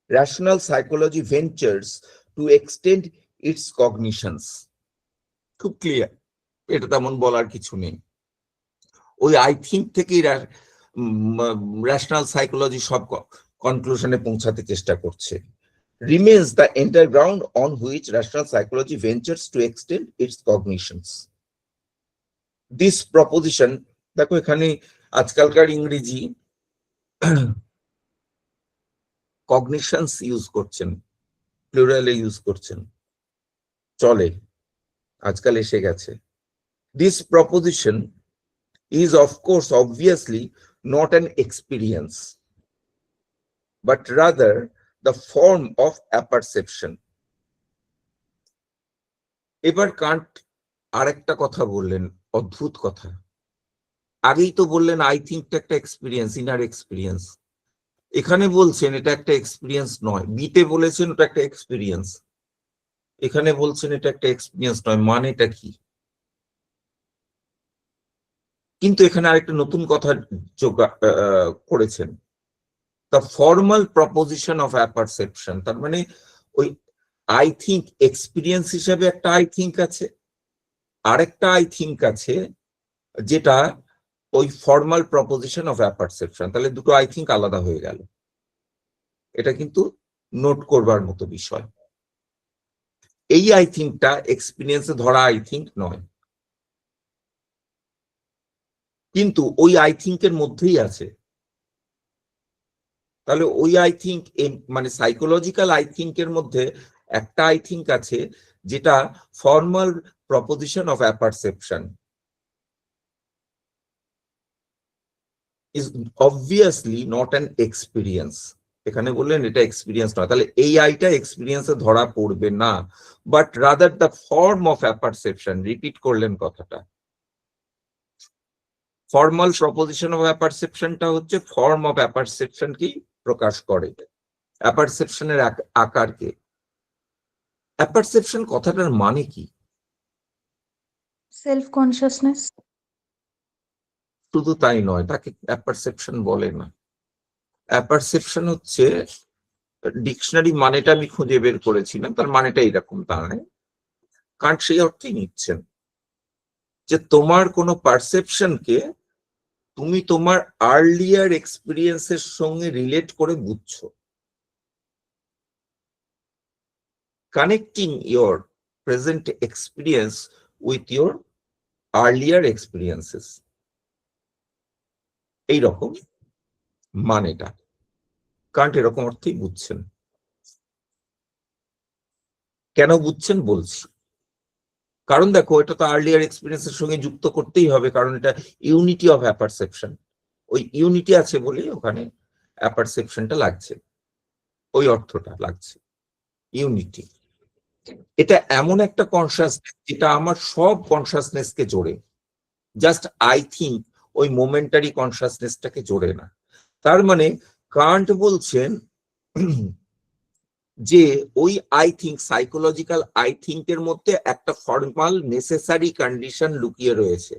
rational psychology ventures to extend its cognitions. খুব ক্লিয়ার, এটা তেমন বলার কিছু নেই। ওই আই থিঙ্ক থেকেই রেশনাল সাইকোলজি সব কনক্লুশনে পৌঁছাতে চেষ্টা করছে। remains the entire ground on which rational psychology ventures to extend its cognitions. This proposition, দেখো এখানে আজকালকার ইংরেজি কগনিশনস ইউজ করছেন, প্লুরালে ইউজ করছেন, চলে, আজকাল এসে গেছে। This proposition is of course obviously not an experience, but rather the form of apperception. এবার কান্ট আরেকটা কথা বললেন, অদ্ভুত কথা। আগেই তো বললেন আই থিঙ্কটা একটা এক্সপিরিয়েন্স, ইনার এক্সপিরিয়েন্স। এখানে বলছেন এটা একটা এক্সপিরিয়েন্স নয়। বিতে বলেছেন ওটা একটা এক্সপিরিয়েন্স, এখানে বলছেন এটা একটা এক্সপিরিয়েন্স নয়, মানেটা কি? কিন্তু এখানে আরেকটা নতুন কথা করেছেন, দ্য ফর্মাল প্রপোজিশন অফ অ্যাপারসেপশন। তার মানে ওই আই থিঙ্ক এক্সপিরিয়েন্স হিসেবে একটা আই থিঙ্ক আছে, আরেকটা আই থিঙ্ক আছে যেটা ওই ফর্মাল প্রপোজিশন অফ অ্যাপারসেপশন। তাহলে দুটো আই থিঙ্ক আলাদা হয়ে গেল। এটা কিন্তু নোট করবার মতো বিষয়। এই আই থিঙ্কটা এক্সপিরিয়েন্সে ধরা আই থিঙ্ক নয়, কিন্তু ওই আই থিঙ্কের মধ্যেই আছে। তাহলে ওই আই থিঙ্ক মানে সাইকোলজিক্যাল আই থিঙ্কের মধ্যে একটা আই থিঙ্ক আছে যেটা formal proposition of apperception is obviously not an experience. এখানে বললেন এটা এক্সপিরিয়েন্স নয়, তাহলে এই আইটা এক্সপিরিয়েন্সে ধরা পড়বে না, but rather the form of apperception. Repeat করলেন কথাটা। ফর্মাল প্রপোজিশন অফ অ্যাপারসেপশনটা হচ্ছে ফর্ম অফ অ্যাপারসেপশনকেই প্রকাশ করে, অ্যাপারসেপশনের আকারকে। অ্যাপারসেপশন কথাটার মানে কি? Self consciousness. শুধু তাই নয়, তাকে অ্যাপারসেপশন বলে না। অ্যাপারসেপশন হচ্ছে, ডিকশনারি মানেটা আমি খুঁজে বের করেছিলাম, তার মানেটা এরকম, তা নয়, কারণ সেই অর্থেই নিচ্ছেন যে তোমার কোনো পারসেপশনকে তুমি তোমার আর্লিয়ার এক্সপিরিয়েন্সের সঙ্গে রিলেট করে বুঝছো। Connecting your present experience with your earlier experiences, এইরকম মানেটা কান্ট এরকম অর্থেই বুঝছেন। কেন বুঝছেন বলছি, কারণ দেখো এটা তো আর্লিয়ার এক্সপিরিয়েন্সের সঙ্গে যুক্ত করতেই হবে, কারণ এটা ইউনিটি অফ অ্যাপারসেপশন, ওই ইউনিটি আছে বলেই ওখানে অ্যাপারসেপশনটা লাগছে, ওই অর্থটা লাগছে ইউনিটি। এটা এমন একটা কনসাসনেস যেটা আমার সব কনসাসনেসকে জোড়ে, জাস্ট আই থিঙ্ক ওই মোমেন্টারি কনসাসনেসটাকে জোড়ে না। তার মানে কান্ট বলছেন যে ওই I think, psychological I think এর মধ্যে একটা ফর্মাল নেসেসারি কন্ডিশন লুকিয়ে রয়েছে।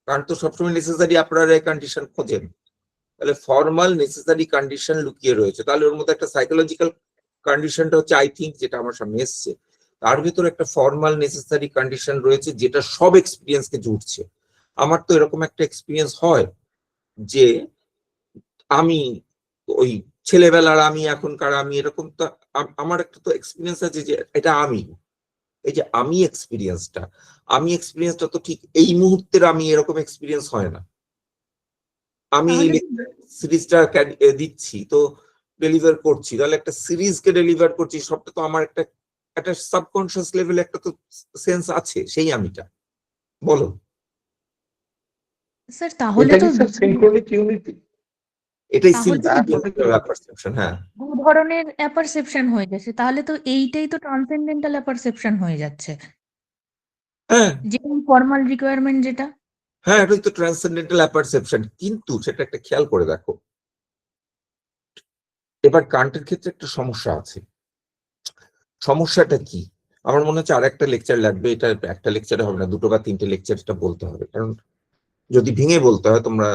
কারণ তো সবসময় নেসেসারি আপনারা কন্ডিশন খোঁজেন, তাহলে ফর্মাল নেসেসারি কন্ডিশন লুকিয়ে রয়েছে, তাহলে ওর মধ্যে একটা সাইকোলজিক্যাল কন্ডিশনটা হচ্ছে আই থিঙ্ক, যেটা আমার সামনে এসছে, তার ভিতরে একটা ফর্মাল নেসেসারি কন্ডিশন রয়েছে যেটা সব এক্সপিরিয়েন্সকে জুড়ছে। আমার তো এরকম একটা এক্সপিরিয়েন্স হয় যে আমি ওই ছেলেবেলার আমি, এখনকার আমি, এরকম তো আমার একটা তো এক্সপিরিয়েন্স আছে যে এটা আমি, এই যে আমি এক্সপিরিয়েন্সটা তো ঠিক এই মুহূর্তের আমি এরকম এক্সপিরিয়েন্স হয় না। আমি সিরিজটা দিচ্ছি তো ডেলিভার করছি, তাহলে একটা সিরিজকে ডেলিভার করছি, সবটা তো আমার একটা একটা সাবকনশিয়াস লেভেলে একটা তো সেন্স আছে সেই আমিটা। বলো স্যার তাহলে এটা তো কি স্যার সিনক্রোনিক ইউনিটি? এটাই তাহলে পারসেপশন। হ্যাঁ, দু ধরনের অ্যাপারসেপশন হয়ে গেছে, তাহলে তো এইটাই তো ট্রান্সেন্ডেন্টাল অ্যাপারসেপশন হয়ে যাচ্ছে, হ্যাঁ, যেমন ফর্মাল রিকোয়ারমেন্ট যেটা। হ্যাঁ, এটাই তো ট্রান্সেন্ডেন্টাল অ্যাপারসেপশন, কিন্তু সেটা একটা খেয়াল করে দেখো। এবার কান্টের ক্ষেত্রে একটা সমস্যা আছে। সমস্যাটা কি? আমার মনে হচ্ছে আর একটা লেকচার লাগবে, এটা একটা লেকচারে হবে না, দুটো বা তিনটে লেকচার এটা বলতে হবে, কারণ যদি ভেঙে বলতে হয় তোমরা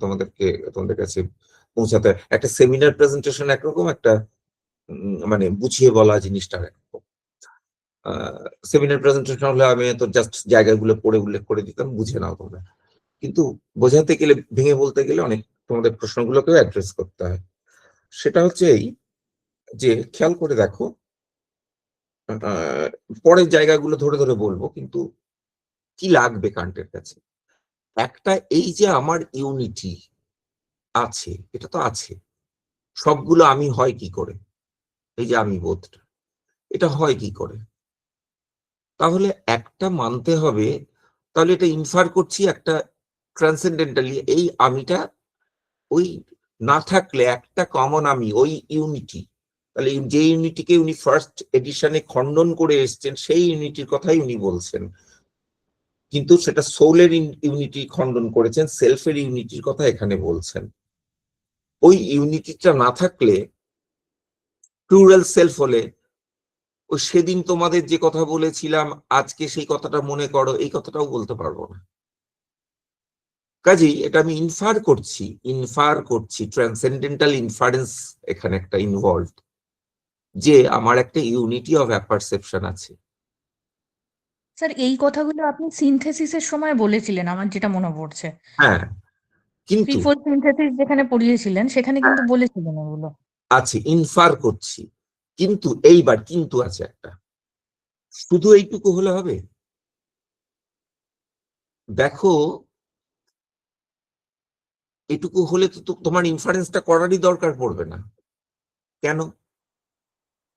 তোমাদের কাছে পৌঁছাতে একটা সেমিনার প্রেজেন্টেশন একরকম, একটা মানে বুঝিয়ে বলা জিনিসটা একরকম। সেমিনার প্রেজেন্টেশন হলে আমি তো জাস্ট জায়গাগুলো পড়ে উল্লেখ করে দিতাম, বুঝে নাও তোমরা, কিন্তু বোঝাতে গেলে, ভেঙে বলতে গেলে অনেক তোমাদের প্রশ্নগুলোকেও অ্যাড্রেস করতে হয়। সেটা হচ্ছে এই যে খেয়াল করে দেখো, পরের জায়গাগুলো ধরে ধরে বলবো, কিন্তু কি লাগবে কান্টের কাছে, একটা এই যে আমার ইউনিটি আছে, এটা তো আছে, সবগুলো আমি হয় কি করে, এই যে আমি বোধটা, এটা হয় কি করে, তাহলে একটা মানতে হবে, তাহলে এটা ইনফার করছি একটা ট্রান্সেন্ডেন্টালি, এই আমিটা ওই না থাকলে একটা কমন আমি, ওই ইউনিটি, তাহলে যে ইউনিটিকে উনি ফার্স্ট এডিশনে খণ্ডন করে এসছেন সেই ইউনিটির কথাই উনি বলছেন, কিন্তু সেটা সোলের ইউনিটি খণ্ডন করেছেন, সেলফের ইউনিটির কথা এখানে বলছেন। ওই ইউনিটিটা না থাকলে, প্লুরাল সেলফ হলে, ওই সেদিন তোমাদের যে কথা বলেছিলাম আজকে সেই কথাটা মনে করো, এই কথাটাও বলতে পারবো না। কাজেই এটা আমি ইনফার করছি ট্রান্সেন্ডেন্টাল ইনফারেন্স এখানে একটা ইনভলভড, যে আমার একটা ইউনিটি অফ অ্যাপারসেপশন আছে। স্যার এই কথাগুলো আপনি সিনথেসিসের সময় বলেছিলেন, আমার যেটা মনে পড়ছে। হ্যাঁ, কিন্তু থ্রিফোল্ড সিনথেসিস যেখানে পড়িয়েছিলেন সেখানে কিন্তু বলেছিলেন এগুলো। আছে, ইনফার করছি, কিন্তু এইবার কিন্তু আছে একটা, শুধু এইটুকু হলে হবে? দেখো, এটুকু হলে তো তোমার ইনফারেন্সটা করারই দরকার পড়বে না। কেন?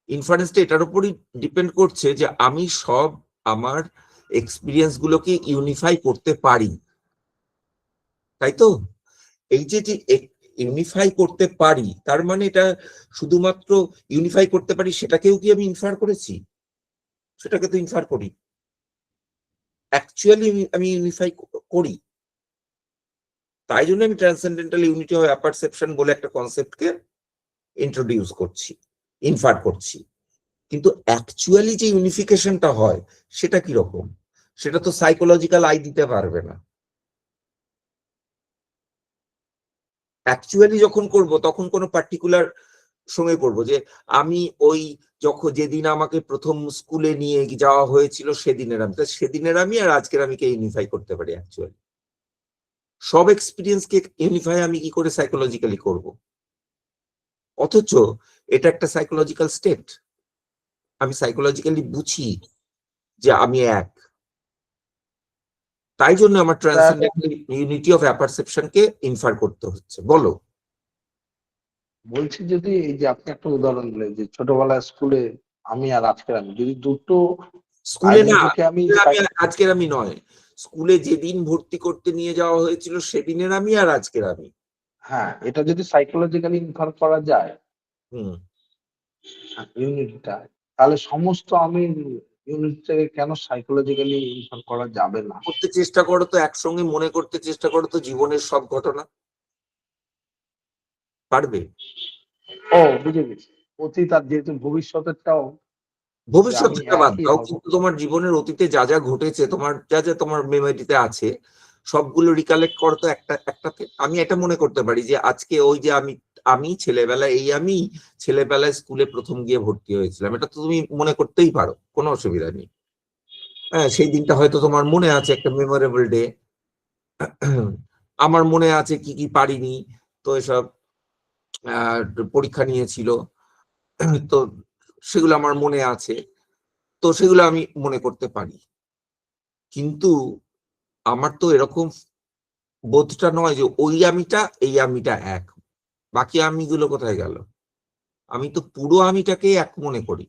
ইনফারেন্সটা এটার উপরই ডিপেন্ড করছে যে আমি সব আমার এক্সপিরিয়েন্স গুলোকে ইউনিফাই করতে পারি, তাই তো? এই যে ইউনিফাই করতে পারি, তার মানে এটা শুধুমাত্র ইউনিফাই করতে পারি সেটাকেও কি আমি ইনফার করেছি? সেটাকে তো ইনফার করি, অ্যাকচুয়ালি আমি ইউনিফাই করি। তাই জন্য আমি ট্রান্সেন্ডেন্টাল ইউনিটি অফ অ্যাপারসেপশন বলে একটা কনসেপ্টকে ইন্ট্রোডিউস করছি, ইনফার করছি। কিন্তু অ্যাকচুয়ালি যে ইউনিফিকেশনটা হয় সেটা কি রকম, সেটা তো সাইকোলজিক্যাল আই দিতে পারবে না। অ্যাকচুয়ালি যখন করব তখন কোনো পার্টিকুলার সময় করব, যে আমি ওই যখন যেদিন আমাকে প্রথম স্কুলে নিয়ে যাওয়া হয়েছিল সেদিনের আমি, সেদিনের আমি আর আজকের আমি কে ইউনিফাই করতে পারি? অ্যাকচুয়ালি সব এক্সপিরিয়েন্সকে ইউনিফাই আমি কি করে সাইকোলজিক্যালি করব? অথচ এটা একটা সাইকোলজিক্যাল স্টেট, আমি সাইকোলজিক্যালি বুঝি যে আমি এক, তাই জন্য আমার ট্রান্সেন্ডেন্টাল ইউনিটি অফ অ্যাপারসেপশনকে ইনফার করতে হচ্ছে। বলো। বলছি যদি এই যে আপনি একটা উদাহরণ দিলেন যে ছোটবেলায় স্কুলে আমি আর আজকের আমি যদি দুটো স্কুলে না, আইডেন্টিটি আমি আজকের আমি নয়, স্কুলে যেদিন ভর্তি করতে নিয়ে যাওয়া হয়েছিল সেদিনের আমি আর আজকের আমি। হ্যাঁ, এটা যদি সাইকোলজিক্যালি ইনফার করা যায় হুম। ইউনিটটা, তাহলে সমস্ত আমি ইউনিটটাকে কেন সাইকোলজিক্যালি ইনফার করা যাবে না? করতে চেষ্টা করো তো, একসঙ্গে মনে করতে চেষ্টা করো তো জীবনের সব ঘটনা, পারবে? ও বুঝে গেছি, অতীত আর যেহেতু ভবিষ্যতেরটাও ভবিষ্যৎটা বাদ একই দাও, হব। কিন্তু তোমার জীবনের অতীতে যা যা ঘটেছে, তোমার যা যা তোমার মেমোরিতে আছে, সবগুলো রিকালেক্ট করো তো একটাতে। আমি এটা মনে করতে পারি যে আজকে ওই যে আমি ছেলেবেলায় আমি ছেলেবেলায় স্কুলে প্রথম গিয়ে ভর্তি হয়েছিলাম, এটা তো তুমি মনে করতেই পারো, কোনো অসুবিধা নেই। হ্যাঁ, সেই দিনটা হয়তো তোমার মনে আছে, একটা মেমোরেবল ডে। আমার মনে আছে কি কি পারিনি, তো এসব পরীক্ষা নিয়েছিল, তো সেগুলো আমার মনে আছে, তো সেগুলো আমি মনে করতে পারি। কিন্তু আমার তো এরকম বোধটা নয় যে ওই আমিটা এই আমিটা এক, বাকি আমিগুলো কোথায় গেল। আমি তো পুরো আমিটাকে এক মনে করি।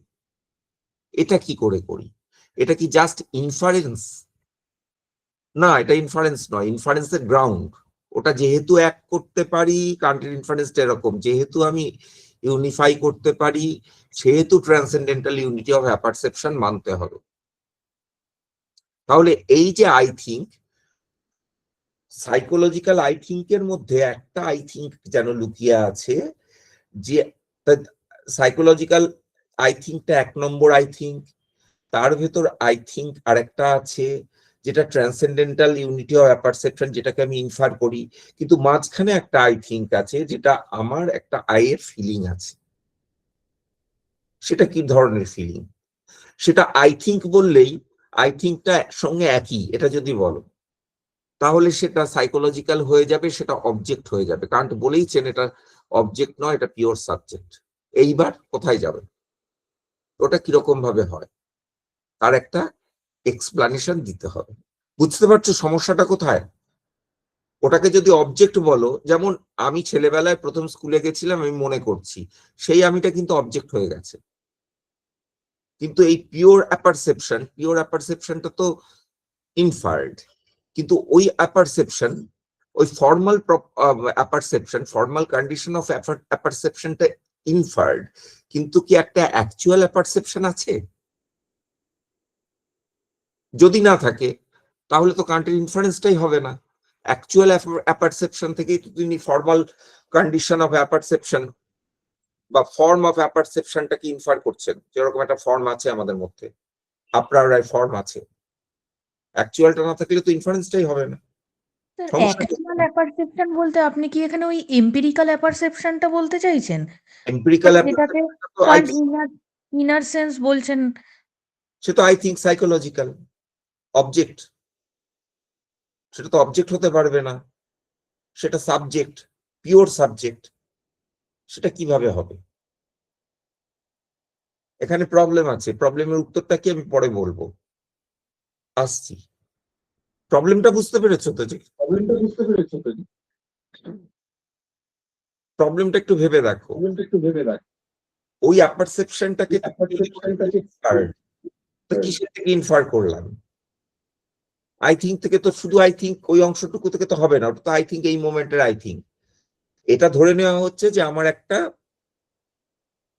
এটা কি করে করি? এটা কি জাস্ট ইনফারেন্স? না, এটা ইনফারেন্স নয়, ইনফারেন্সের গ্রাউন্ড। ওটা যেহেতু এক করতে পারি, কান্ট্রি ইনফারেন্সটা এরকম, যেহেতু আমি ইউনিফাই করতে পারি, সেহেতু ট্রান্সেন্ডেন্টাল ইউনিটি অফ অ্যাপারসেপশন মানতে হবে। তাহলে এই যে আই থিঙ্ক, সাইকোলজিক্যাল আই থিঙ্কের মধ্যে একটা আই থিঙ্ক যেন লুকিয়ে আছে, যে সাইকোলজিক্যাল আই থিঙ্কটা 1 নম্বর আই থিঙ্ক, তার ভেতর আই থিঙ্ক আরেকটা আছে যেটা ট্রান্সেন্ডেন্টাল ইউনিটি অফ অ্যাপারসেপশন, যেটাকে আমি ইনফার করি, কিন্তু মাঝখানে একটা আই থিঙ্ক আছে যেটা আমার একটা আই এর ফিলিং আছে। সেটা কি ধরনের ফিলিং? সেটা আই থিঙ্ক বললেই আই থিঙ্কটা সঙ্গে একই, এটা যদি বলো তাহলে সেটা সাইকোলজিক্যাল হয়ে যাবে, সেটা অবজেক্ট হয়ে যাবে। কারণ বলেইছেন এটা অবজেক্ট নয়, এটা পিওর সাবজেক্ট। এইবার কোথায় যাবে, ওটা কিরকম ভাবে হয়, তার একটা এক্সপ্লানেশন দিতে হবে। বুঝতে পারছো সমস্যাটা কোথায়? ওটাকে যদি অবজেক্ট বলো, যেমন আমি ছেলেবেলায় প্রথম স্কুলে গেছিলাম, আমি মনে করছি, সেই আমিটা কিন্তু অবজেক্ট হয়ে গেছে। কিন্তু এই পিওর অ্যাপারসেপশনটা তো ইনফার্ড। কিন্তু ওই অ্যাপারসেপশন, ওই ফর্মাল অ্যাপারসেপশন, ফর্মাল কন্ডিশন অফ অ্যাপারসেপশনটা ইনফার্ড, কিন্তু কি একটা অ্যাকচুয়াল অ্যাপারসেপশন আছে? যদি না থাকে তাহলে তো কান্ট্রির ইনফারেন্সটাই হবে না। অ্যাকচুয়াল অ্যাপারসেপশন থেকেই তো তিনি ফর্মাল কন্ডিশন অফ অ্যাপারসেপশন বা ফর্ম অফ অ্যাপারসেপশনটাকে ইনফার করছেন, যেরকম একটা ফর্ম আছে আমাদের মধ্যে, আপনার ফর্ম আছে, অ্যাকচুয়ালটা না থাকলে তো ইনফারেন্সটাই হবে না। স্যার, সমস্যা অ্যাকচুয়াল অ্যাপারসেপশন বলতে আপনি কি এখানে ওই এম্পিরিক্যাল অ্যাপারসেপশনটা বলতে চাইছেন? এম্পিরিক্যাল যেটাকে তো কান্ট ইনার সেন্স বলছেন। সে তো আই থিঙ্ক সাইকোলজিক্যাল অবজেক্ট, সেটা তো অবজেক্ট হতে পারবে না, সেটা সাবজেক্ট, পিওর সাবজেক্ট। সেটা কিভাবে হবে? এখানে প্রবলেম আছে, প্রবলেমের উত্তরটা কি আমি পরে বলবো, আসছি। প্রবলেমটা বুঝতে পেরেছো তো? যে প্রবলেমটা একটু ভেবে দেখো, ওই অ্যাপারসেপশনটাকে কিসের থেকে ইনফার করলাম? আই থিঙ্ক থেকে তো, শুধু আই থিঙ্ক ওই অংশটুকু থেকে তো হবে না, ওটা তো আই থিঙ্ক এই মোমেন্টের আই থিঙ্ক। এটা ধরে নেওয়া হচ্ছে যে আমার একটা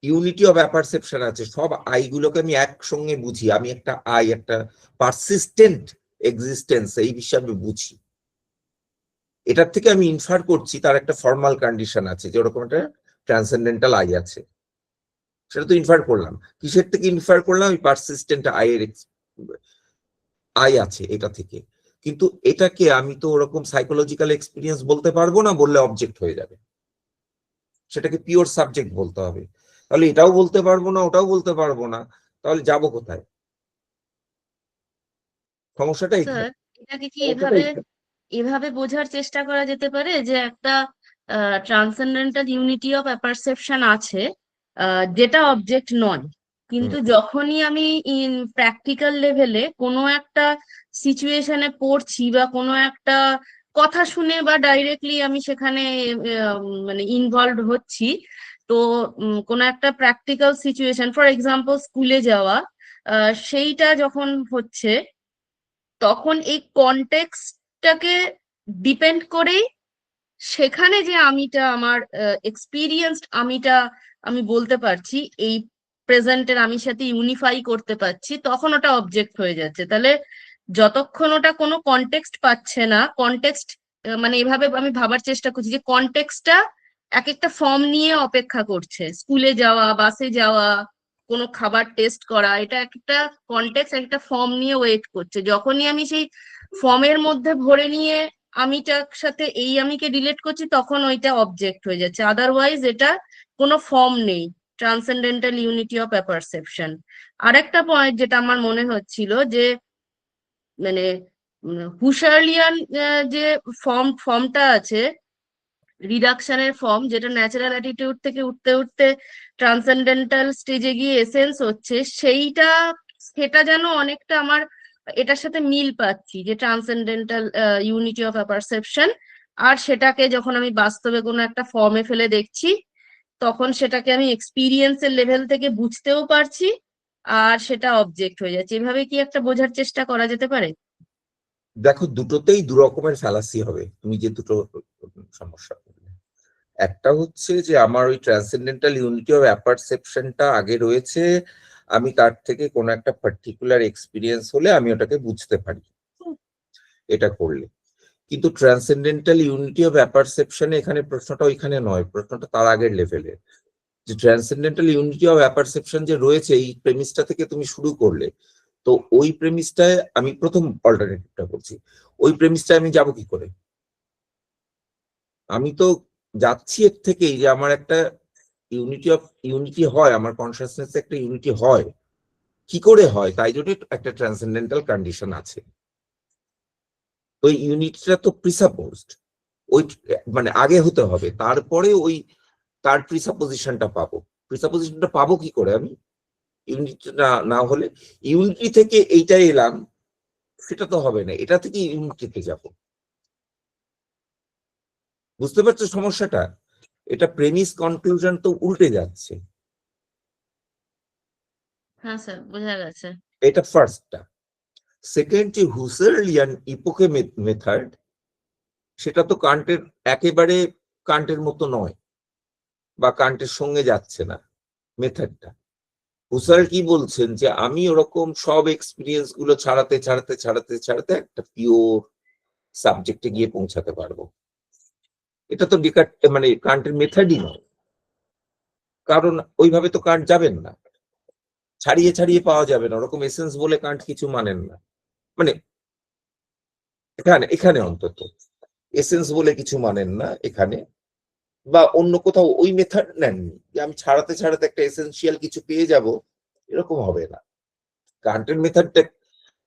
ইউনিটি অফ অ্যাপারসেপশন আছে, সব আই গুলোকে আমি একসঙ্গে বুঝি, আমি একটা আই, একটা পারসিস্টেন্ট এক্সিস্টেন্স এই হিসাবে বুঝি। এটার থেকে আমি ইনফার করছি তার একটা ফর্মাল কন্ডিশন আছে, যেরকম একটা ট্রান্সেন্ডেন্টাল আই আছে, সেটা তো ইনফার করলাম। কিসের থেকে ইনফার করলাম? ওই পারসিস্টেন্ট আই আছে এটা থেকে। কিন্তু এটাকে আমি তো ওরকম সাইকোলজিক্যাল এক্সপিরিয়েন্স বলতে পারবো না, বললে অবজেক্ট হয়ে যাবে, সেটাকে পিওর সাবজেক্ট বলতে হবে। তাহলে এটাও বলতে পারবো না, ওটাও বলতে পারবো না, তাহলে যাব কোথায়? সমস্যাটা স্যার, এখানে। এটাকে কি এভাবে এভাবে বোঝার চেষ্টা করা যেতে পারে যে একটা ট্রান্সেন্ডেন্টাল ইউনিটি অফ অ্যাপারসেপশন আছে, যেটা অবজেক্ট নয়, কিন্তু যখনই আমি প্র্যাকটিক্যাল লেভেলে কোনো একটা সিচুয়েশনে পড়ছি বা কোনো একটা কথা শুনে বা ডাইরেক্টলি আমি সেখানে মানে ইনভলভ হচ্ছি, তো কোনো একটা প্র্যাকটিক্যাল সিচুয়েশন, ফর এক্সাম্পল স্কুলে যাওয়া, সেইটা যখন হচ্ছে, তখন এই কনটেক্সটটাকে ডিপেন্ড করেই সেখানে যে আমিটা আমার এক্সপিরিয়েন্সড আমিটা আমি বলতে পারছি, এই প্রেজেন্টের আমির সাথে ইউনিফাই করতে পারছি, তখন ওটা অবজেক্ট হয়ে যাচ্ছে। তাহলে যতক্ষণ ওটা কোনো কনটেক্সট পাচ্ছে না, কনটেক্সট মানে এভাবে আমি ভাবার চেষ্টা করছি যে কনটেক্সটটা এক একটা ফর্ম নিয়ে অপেক্ষা করছে। স্কুলে যাওয়া, বাসে যাওয়া, কোনো খাবার টেস্ট করা, এটা একটা কনটেক্সট, একটা ফর্ম নিয়ে ওয়েট করছে। যখনই আমি সেই ফর্মের মধ্যে ভরে নিয়ে আমিটার সাথে এই আমিকে রিলেট করছি, তখন ওইটা অবজেক্ট হয়ে যাচ্ছে। আদারওয়াইজ এটা কোনো ফর্ম নেই। Transcendental unity of apperception. আরেকটা পয়েন্ট যেটা আমার মনে হচ্ছিল যে মানে হুসার্লিয়ান যে ফর্মটা আছে, রিডাকশনের ফর্ম, যেটা ন্যাচারাল অ্যাটিটিউড থেকে উঠতে উঠতে ট্রান্সেন্ডেন্টাল স্টেজে গিয়ে এসেন্স হচ্ছে, সেটা যেন অনেকটা আমার এটার সাথে মিল পাচ্ছি, যে ট্রান্সেন্ডেন্টাল ইউনিটি অফ পারসেপশন। আর সেটাকে যখন আমি বাস্তবে কোনো একটা ফর্মে ফেলে দেখছি, তখন সেটাকে আমি এক্সপিরিয়েন্সের লেভেল থেকে বুঝতেও পারছি, আর সেটা অবজেক্ট হয়ে যাচ্ছে। এভাবে কি একটা বোঝার চেষ্টা করা যেতে পারে? দেখো, দুটোতেই দু রকমের ফ্যালাসি হবে। তুমি যে দুটো সমস্যা করলে, একটা হচ্ছে যে আমার ওই ট্রান্সেন্ডেন্টাল ইউনিটি অফ অ্যাপারসেপশনটা আগে রয়েছে, আমি তার থেকে কোনো একটা পার্টিকুলার এক্সপিরিয়েন্স হলে আমি ওটাকে বুঝতে পারি, এটা করলে। কিন্তু ট্রান্সেন্ডেন্টাল ইউনিটি অফ অ্যাপারসেপশনে এখানে প্রশ্নটা ওইখানে নয়, প্রশ্নটা তার আগের লেভেলের। যে ট্রান্সেন্ডেন্টাল ইউনিটি অফ অ্যাপারসেপশন যে রয়েছে, এই প্রেমিসটা থেকে তুমি শুরু করলে, তো ওই প্রেমিসটায় আমি প্রথম অল্টারনেটিভটা করছি, ওই প্রেমিসটায় আমি যাব কি করে? আমি তো যাচ্ছি এর থেকেই যে আমার একটা ইউনিটি হয়, আমার কনসাসনেস একটা ইউনিটি হয়। কি করে হয়? তাই জন্য একটা ট্রান্সেন্ডেন্টাল কন্ডিশন আছে। ওই ইউনিটিটা তো প্রিসাপোজড, ওই মানে আগে হতে হবে, তারপরে ওই তার প্রিসাপোজিশনটা পাবো। প্রিসাপোজিশনটা পাবো কি করে আমি? ইউনিটি না হলে, ইউনিটি থেকে এইটা এলাম, সেটা তো হবে না, এটা থেকে ইউনিটিতে যাব। বুঝতে পারছো সমস্যাটা? এটা প্রেমিস কনক্লুশন তো উল্টে যাচ্ছে। হ্যাঁ স্যার, বোঝা গেছে। এটা ফার্স্টটা। সেকেন্ড, যে হুসার্লিয়ান ইপোকে মেথড, সেটা তো একেবারে কান্টের মতো নয়, বা কান্টের সঙ্গে যাচ্ছে না মেথডটা। হুসার্ল কি বলছেন যে আমি ওরকম সব এক্সপিরিয়েন্স গুলো ছাড়াতে ছাড়াতে ছাড়াতে ছাড়াতে একটা পিওর সাবজেক্টে গিয়ে পৌঁছাতে পারবো। এটা তো মানে কান্টের মেথডই নয়, কারণ ওইভাবে তো কান্ট যাবেন না, ছাড়িয়ে ছাড়িয়ে পাওয়া যাবে না, ওরকম এসেন্স বলে কান্ট কিছু মানেন না। মানে এখানে অন্তত এসেন্স বলে কিছু মানেন না এখানে, বা অন্য কোথাও ওই মেথড নেননি যে আমি ছাড়াতে ছাড়াতে একটা এসেন্সিয়াল কিছু পেয়ে যাব, এরকম হবে না। কান্টের মেথডটা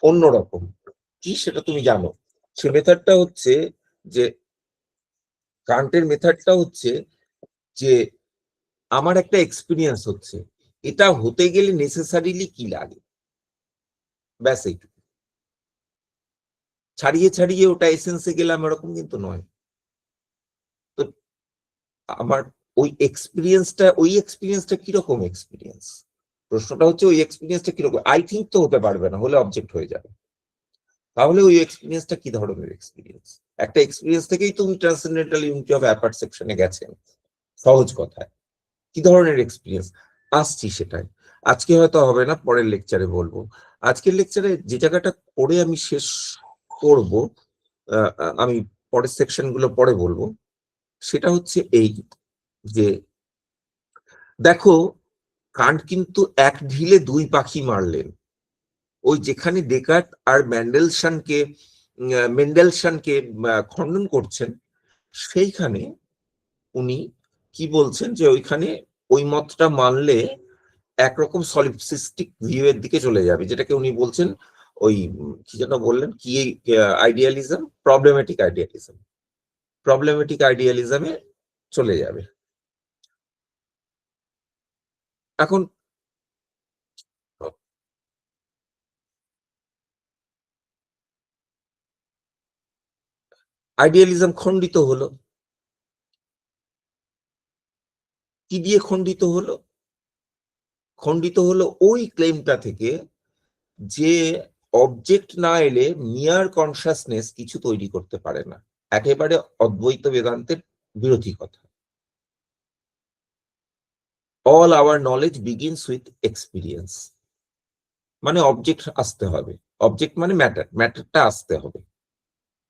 অন্যরকম। কি সেটা তুমি জানো? সে মেথডটা হচ্ছে যে, কান্টের মেথডটা হচ্ছে যে আমার একটা এক্সপিরিয়েন্স হচ্ছে, এটা হতে গেলে নেসেসারিলি কি লাগে, ব্যাস এইটুকু। ছাড়িয়ে ছাড়িয়ে ওটা এসেন্সে গেলাম এরকম কিন্তু নয়। তো আমার ওই এক্সপিরিয়েন্সটা কিরকম এক্সপিরিয়েন্স? প্রশ্নটা হচ্ছে ওই এক্সপিরিয়েন্সটা কিরকম। আই থিঙ্ক তো হতে পারবে না, হলে অবজেক্ট হয়ে যাবে। তাহলে ওই এক্সপিরিয়েন্সটা কি ধরনের এক্সপিরিয়েন্স? একটা এক্সপিরিয়েন্স থেকেই তুমি ট্রান্সেন্ডেন্টাল ইউনিটি অফ অ্যাপারসেপশনে গেছেন, সহজ কথায়। কি ধরনের এক্সপিরিয়েন্স আসছি সেটাই আজকে হয়তো হবে না, পরের লেকচারে বলবো। আজকের লেকচারে যে জায়গাটা করে আমি শেষ করব, আমি পরের সেকশন গুলো পরে বলবো, সেটা হচ্ছে এই যে দেখো, কান্ট কিন্তু এক ঢিলে দুই পাখি মারলেন। ওই যেখানে ডেকার্ট আর মেন্ডেলসনকে খণ্ডন করছেন, সেইখানে উনি কি বলছেন যে ওইখানে ওই মতটা মানলে একরকম সলিপসিস্টিক ভিউ এর দিকে চলে যাবে, যেটাকে উনি বলছেন ওই কি যেন বললেন, কি আইডিয়ালিজম, প্রবলেমেটিক আইডিয়ালিজমে চলে যাবে। এখন আইডিয়ালিজম খণ্ডিত হলো। কি দিয়ে খণ্ডিত হলো? খণ্ডিত হলো ওই ক্লেমটা থেকে যে অবজেক্ট না এলে মিয়ার কনসাসনেস কিছু তৈরি করতে পারে না। একেবারে অদ্বৈত বেদান্তের বিরোধী কথা। All our knowledge begins with experience, মানে অবজেক্ট আসতে হবে। অবজেক্ট মানে ম্যাটার, ম্যাটারটা আসতে হবে।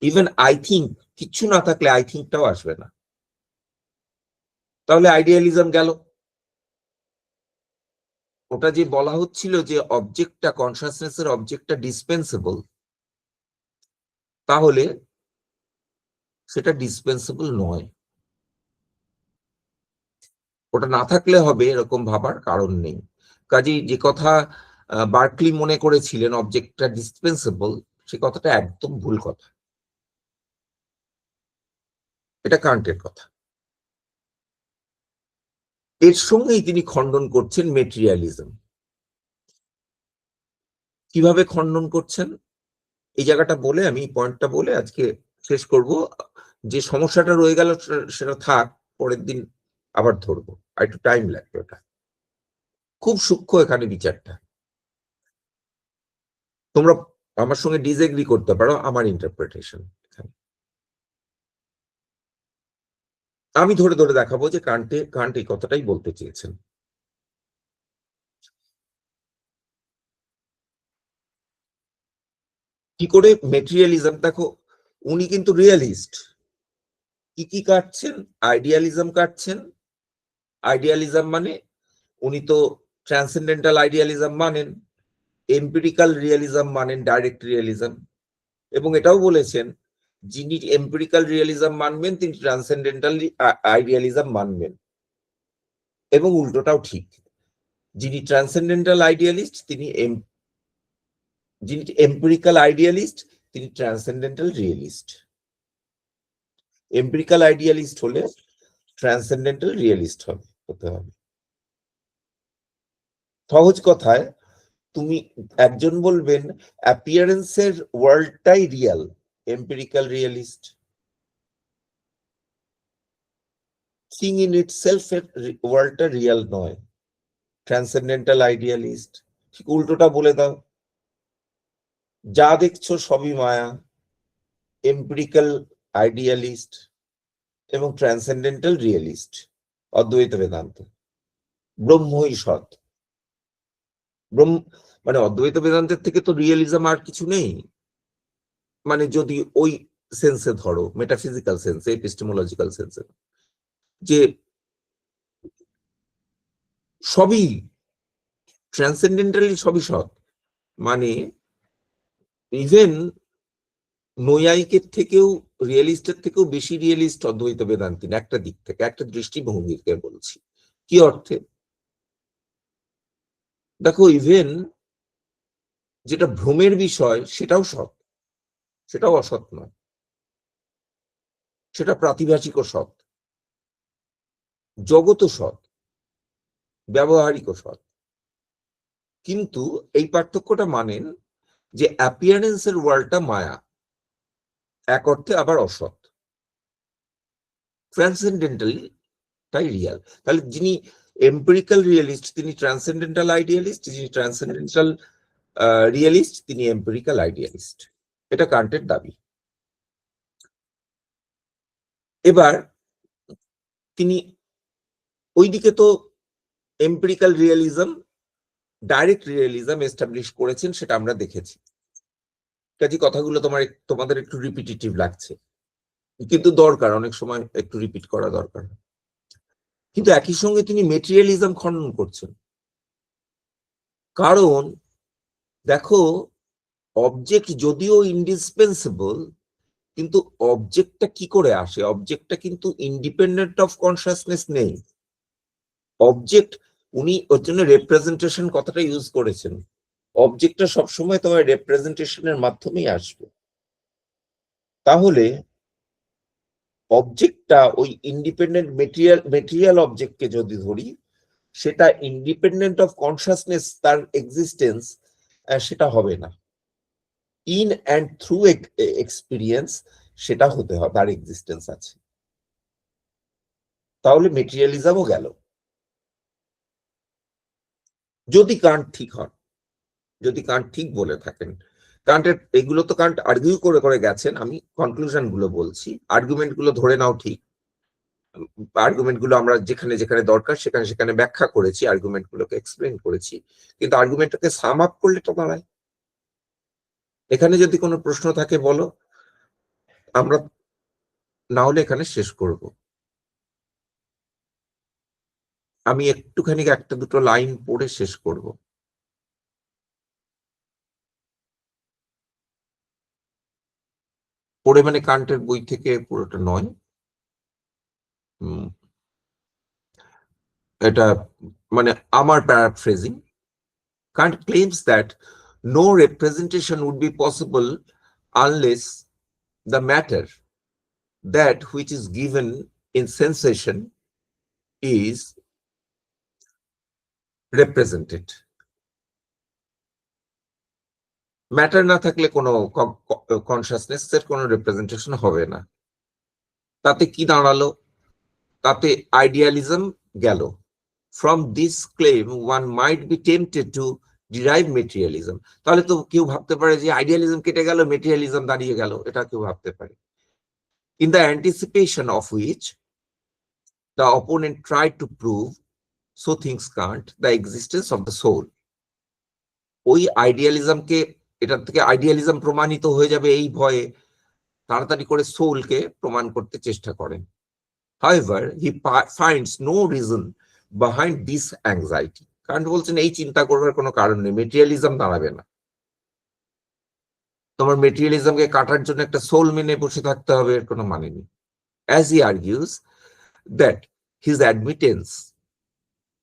ইভেন আই থিঙ্ক কিচ্ছু না থাকলে আই থিঙ্কটাও আসবে না। তাহলে আইডিয়ালিজম গেল। ওটা যে বলা হচ্ছিল যে অবজেক্টটা, কনসাসনেসের অবজেক্টটা ডিসপেন্সেবল, তাহলে সেটা ডিসপেন্সেবল নয়। ওটা না থাকলে হবে এরকম ভাবার কারণ নেই। কাজেই যে কথা বার্কলি মনে করেছিলেন অবজেক্টটা ডিসপেন্সেবল, সে কথাটা একদম ভুল কথা। এটা কান্টের কথা। এর সঙ্গেই তিনি খণ্ডন করছেন মেটেরিয়ালিজম। কিভাবে খণ্ডন করছেন এই জায়গাটা বলে, আমি পয়েন্টটা বলে আজকে শেষ করব। যে সমস্যাটা রয়ে গেল সেটা থাক, পরের দিন আবার ধরবো, আর একটু টাইম লাগবে। ওটা খুব সূক্ষ্ম এখানে বিচারটা। তোমরা আমার সঙ্গে ডিসএগ্রি করতে পারো, আমার ইন্টারপ্রিটেশন। আমি ধরে ধরে দেখাবো যে কান্ট এই কথাটাই বলতে চেয়েছেন। কি করে মেটেরিয়ালিজম? দেখো, উনি কিন্তু রিয়েলিস্ট। কি কি কাটছেন? আইডিয়ালিজম কাটছেন। আইডিয়ালিজম মানে উনি তো ট্রান্সেন্ডেন্টাল আইডিয়ালিজম মানেন, এম্পিরিক্যাল রিয়েলিজম মানেন, ডাইরেক্ট রিয়েলিজম। এবং এটাও বলেছেন যিনি এম্পিরিক্যাল রিয়েলিজম মানবেন তিনি ট্রান্সেন্ডেন্টাল আইডিয়ালিজম মানবেন। এবং উল্টোটাও ঠিক, যিনি ট্রান্সেন্ডেন্টাল আইডিয়ালিস্ট যিনি এম্পিরিক্যাল আইডিয়ালিস্ট তিনি ট্রান্সেন্ডেন্টাল রিয়েলিস্ট। এম্পিরিক্যাল আইডিয়ালিস্ট হলে ট্রান্সেন্ডেন্টাল রিয়েলিস্ট হতে হবে। সহজ কথায় তুমি একজন বলবেন অ্যাপিয়ারেন্সের ওয়ার্ল্ডটাই real, empirical realist. Thing in itself এর ওয়ার্ল্ডটা রিয়াল নয়, ট্রান্সেন্ডেন্টাল আইডিয়ালিস্ট। ঠিক উল্টোটা বলে দাও, যা দেখছো সবই মায়া, এম্পিরিক্যাল আইডিয়ালিস্ট। এবং ট্রান্সেন্ডেন্টাল রিয়েলিস্ট, অদ্বৈত বেদান্ত। ব্রহ্মই সৎ। মানে অদ্বৈত বেদান্তের থেকে তো রিয়েলিজম আর কিছু নেই। মানে যদি ওই সেন্সে ধরো, মেটাফিজিক্যাল সেন্সে, এপিস্টেমোলজিক্যাল সেন্সে, যে সবই ট্রান্সেন্ডেন্টালি সবই সৎ। মানে ইভেন নৈয়ায়িকের থেকেও, রিয়েলিস্টের থেকেও বেশি রিয়েলিস্ট অদ্বৈত বেদান্তি, একটা দিক থেকে, একটা দৃষ্টিভঙ্গিকে বলছি। কি অর্থে? দেখো, ইভেন যেটা ভ্রমের বিষয় সেটাও সৎ, সেটাও অসৎ নয়, সেটা প্রাতিভাসিক ও সৎ, জগৎ সৎ, ব্যবহারিক সৎ। কিন্তু এই পার্থক্যটা মানেন যে অ্যাপিয়ারেন্সের ওয়ার্ল্ডটা মায়া, এক অর্থে আবার অসৎ। ট্রান্সেন্ডেন্টালি তাই রিয়াল। তাহলে যিনি এম্পিরিক্যাল রিয়েলিস্ট তিনি ট্রান্সেন্ডেন্টাল আইডিয়ালিস্ট, যিনি ট্রান্সেন্ডেন্টাল রিয়েলিস্ট তিনি এম্পিরিক্যাল আইডিয়ালিস্ট। এটা কান্টের দাবি। এবার তিনি ওইদিকে তো empirical realism, direct realism establish করেছেন, সেটা আমরা দেখেছি। কাজে কথাগুলো তোমাদের একটু রিপিটিটিভ লাগছে, কিন্তু দরকার, অনেক সময় একটু রিপিট করা দরকার। কিন্তু একই সঙ্গে তিনি মেটেরিয়ালিজম খণ্ডন করছেন। কারণ দেখো, অবজেক্ট যদিও ইন্ডিসপেন্সেবল, কিন্তু অবজেক্টটা কি করে আসে? অবজেক্টটা কিন্তু ইন্ডিপেন্ডেন্ট অফ কনসাসনেস নেই। অবজেক্ট, উনি ওর জন্য রেপ্রেজেন্টেশন কথাটা ইউজ করেছেন। অবজেক্টটা সবসময় তোমার রেপ্রেজেন্টেশনের মাধ্যমেই আসবে। তাহলে অবজেক্টটা ওই ইন্ডিপেন্ডেন্ট মেটেরিয়াল অবজেক্টকে যদি ধরি, সেটা ইন্ডিপেন্ডেন্ট অফ কনসাসনেস, তার এক্সিস্টেন্স সেটা হবে না। ইন অ্যান্ড থ্রু এক্সপিরিয়েন্স সেটা হতে হবে, আর এক্সিস্টেন্স আছে, তাহলে মেটেরিয়ালিজমও গেল। যদি কান্ট ঠিক হন, যদি কান্ট ঠিক বলে থাকেন, কান্টের এগুলো তো কান্ট আর্গুই করে করে গেছেন, আমি কনক্লুশন গুলো বলছি, আর্গুমেন্ট গুলো ধরে নাও ঠিক, আর্গুমেন্ট গুলো আমরা যেখানে যেখানে দরকার সেখানে সেখানে ব্যাখ্যা করেছি, আর্গুমেন্ট গুলোকে এক্সপ্লেন করেছি, কিন্তু আর্গুমেন্টটাকে সাম আপ করলে তো দাঁড়ায়। এখানে যদি কোনো প্রশ্ন থাকে বলো, আমরা না হলে এখানে শেষ করব। আমি একটুখানি একটা দুটো লাইন পড়ে শেষ করব। পড়ে মানে কান্টের বই থেকে পুরোটা নয়, এটা মানে আমার paraphrasing. Kant claims that no representation would be possible unless the matter, that which is given in sensation, is represented. Matter না থাকলে কোনো কনসাসনেস এর কোনো রিপ্রেজেন্টেশন হবে না। তাতে কি দাঁড়ালো? তাতে আইডিয়ালিজম গেল। From this claim one might be tempted two derive materialism. তাহলে তো কেউ ভাবতে পারে যে আইডিয়ালিজম কেটে গেল, মেটেরিয়ালিজম দাঁড়িয়ে গেল, এটা কেউ ভাবতে পারে। In the anticipation of which the opponent tried to prove, so thinks Kant, the existence of the soul. ওই আইডিয়ালিজমকে, এটার থেকে আইডিয়ালিজম প্রমাণিত হয়ে যাবে এই ভয়ে তাড়াতাড়ি করে সোলকে প্রমাণ করতে চেষ্টা করেন। However, he finds no reason behind this anxiety. কারণ বলছেন এই চিন্তা করবার কোনো কারণ নেই, মেটেরিয়ালিজম দাঁড়াবে না। তোমার মেটেরিয়ালিজমকে কাটার জন্য একটা সোল মেনে বসে থাকতে হবে, এর কোনো মানে নেই। As he argues that his admittance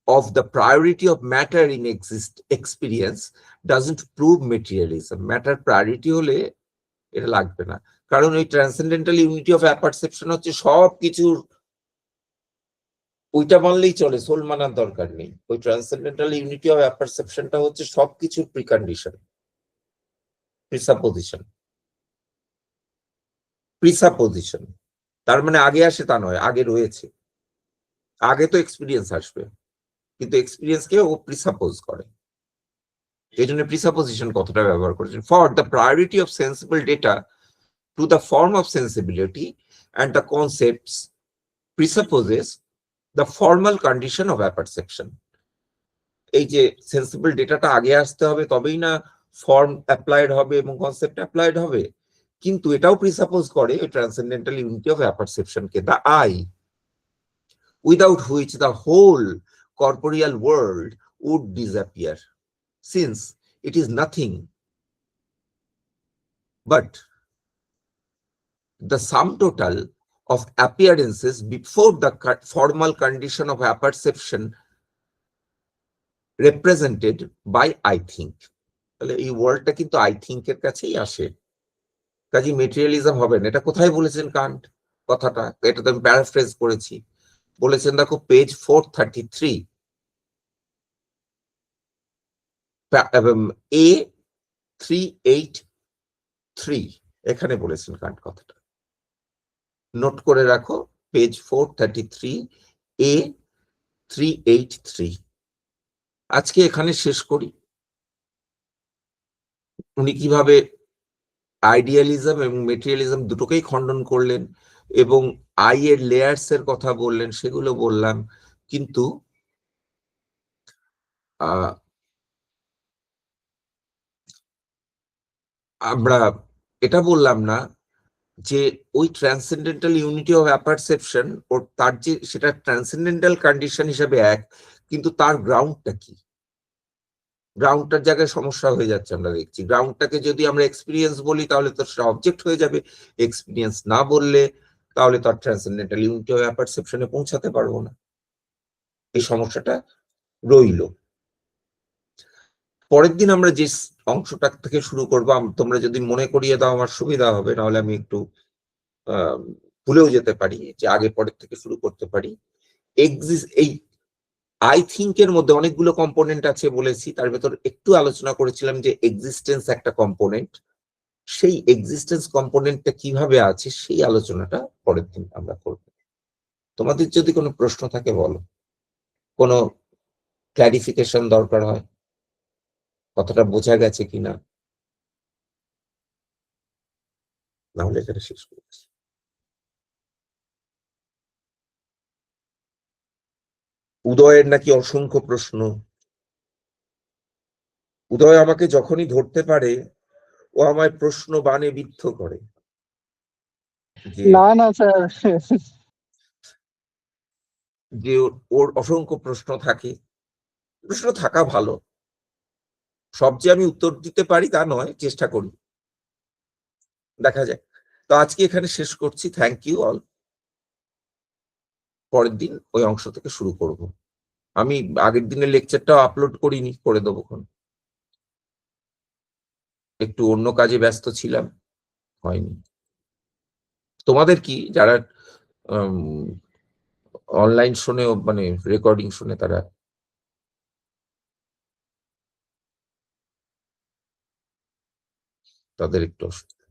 of the priority of matter in experience doesn't prove materialism. Matter priority হলে এটা লাগবে না, কারণ ওই ট্রান্সেন্ডেন্টাল ইউনিটি অফ অ্যাপারসেপশন হচ্ছে সব কিছুর, ওইটা মানলেই চলে, সোল মানার দরকার নেই। ওই ট্রান্সেন্ডেন্টাল ইউনিটি অফ অ্যাপারসেপশনটা হচ্ছে সবকিছুর প্রিকন্ডিশন, প্রিসাপোজিশন। প্রিসাপোজিশন তার মানে আগে আসে তা নয়, আগে রয়েছে। আগে তো এক্সপিরিয়েন্স আসবে, কিন্তু এক্সপিরিয়েন্সকে ও প্রিসাপোজ করে, এই জন্য প্রিসাপোজিশন কতটা ব্যবহার করেছেন। For the priority of sensible data to the form of sensibility and the concepts presupposes the formal condition of apperception. এই যে সেন্সিবল ডেটাটা আগে আসতে হবে, তবেই না ফর্ম অ্যাপ্লাইড হবে এবং কনসেপ্ট অ্যাপ্লাইড হবে, কিন্তু এটাও প্রিসাপোজ করে ওই ট্রান্সেন্ডেন্টাল ইউনিটি অফ অ্যাপারসেপশনকে, the I, without which the whole corporeal world would disappear, since it is nothing but the sum total of appearances before the formal condition of apperception represented by I think. তাহলে এই ওয়ার্ডটা কিন্তু I think এর কাছেই আসে, কাজে materialism হবে না। এটা কোথায় বলেছেন কান্ট কথাটা? এটা তো আমি প্যারাফ্রেজ করেছি, বলেছেন দেখো পেজ 433, A383, এখানে বলেছেন কান্ট কথাটা, নোট করে রাখো, পেজ 433, A383। আজকে এখানে শেষ করি। উনি কিভাবে আইডিয়ালিজম এবং মেটেরিয়ালিজম দুটোকেই খণ্ডন করলেন এবং আই এর লেয়ার্স এর কথা বললেন, সেগুলো বললাম, কিন্তু আমরা এটা বললাম না যে ওই ট্রান্সেন্ডেন্টাল ইউনিটি অফ অ্যাপারসেপশন ওর তার যে সেটা ট্রান্সেন্ডেন্টাল কন্ডিশন হিসেবে এক, কিন্তু তার গ্রাউন্ডটা কি? গ্রাউন্ডটার জায়গায় সমস্যা হয়ে যাচ্ছে, আমরা দেখছি। গ্রাউন্ডটাকে যদি আমরা এক্সপিরিয়েন্স বলি তাহলে তো সেটা অবজেক্ট হয়ে যাবে, এক্সপিরিয়েন্স না বললে তাহলে তার ট্রান্সেন্ডেন্টাল ইউনিটি অফ অ্যাপারসেপশনে পৌঁছাতে পারবো না। এই সমস্যাটা রইল। পরের দিন আমরা যে অংশটা থেকে শুরু করবো, তোমরা যদি মনে করিয়ে দাও আমার সুবিধা হবে, নাহলে আমি একটু ভুলেও যেতে পারি, যে আগে পরের থেকে শুরু করতে পারি। এই আই থিঙ্ক এর মধ্যে অনেকগুলো কম্পোনেন্ট আছে বলেছি, তার ভেতর একটু আলোচনা করেছিলাম যে এক্সিস্টেন্স একটা কম্পোনেন্ট, সেই এক্সিস্টেন্স কম্পোনেন্টটা কিভাবে আছে সেই আলোচনাটা পরের দিন আমরা করব। তোমাদের যদি কোনো প্রশ্ন থাকে বলো, কোনো ক্ল্যারিফিকেশন দরকার হয়, কথাটা বোঝা গেছে কিনা, নাহলে এখানে শেষ করছি। উদয়ের নাকি অসংখ্য প্রশ্ন। উদয় আমাকে যখনই ধরতে পারে ও আমায় প্রশ্ন বাণে বিদ্ধ করে যে না না স্যার, যে ওর অসংখ্য প্রশ্ন থাকে। প্রশ্ন থাকা ভালো, সব যে আমি উত্তর দিতে পারি তা নয়, চেষ্টা করি, দেখা যায়। তো আজকে এখানে শেষ করছি। Thank you all. পরের দিন ওই অংশ থেকে শুরু করব। আমি আগের দিনের লেকচারটাও আপলোড করিনি, করে দেবো এখন। একটু অন্য কাজে ব্যস্ত ছিলাম, হয়নি। তোমাদের কি যারা অনলাইন শুনে মানে রেকর্ডিং শুনে তারা তাদের একটু অসুবিধা।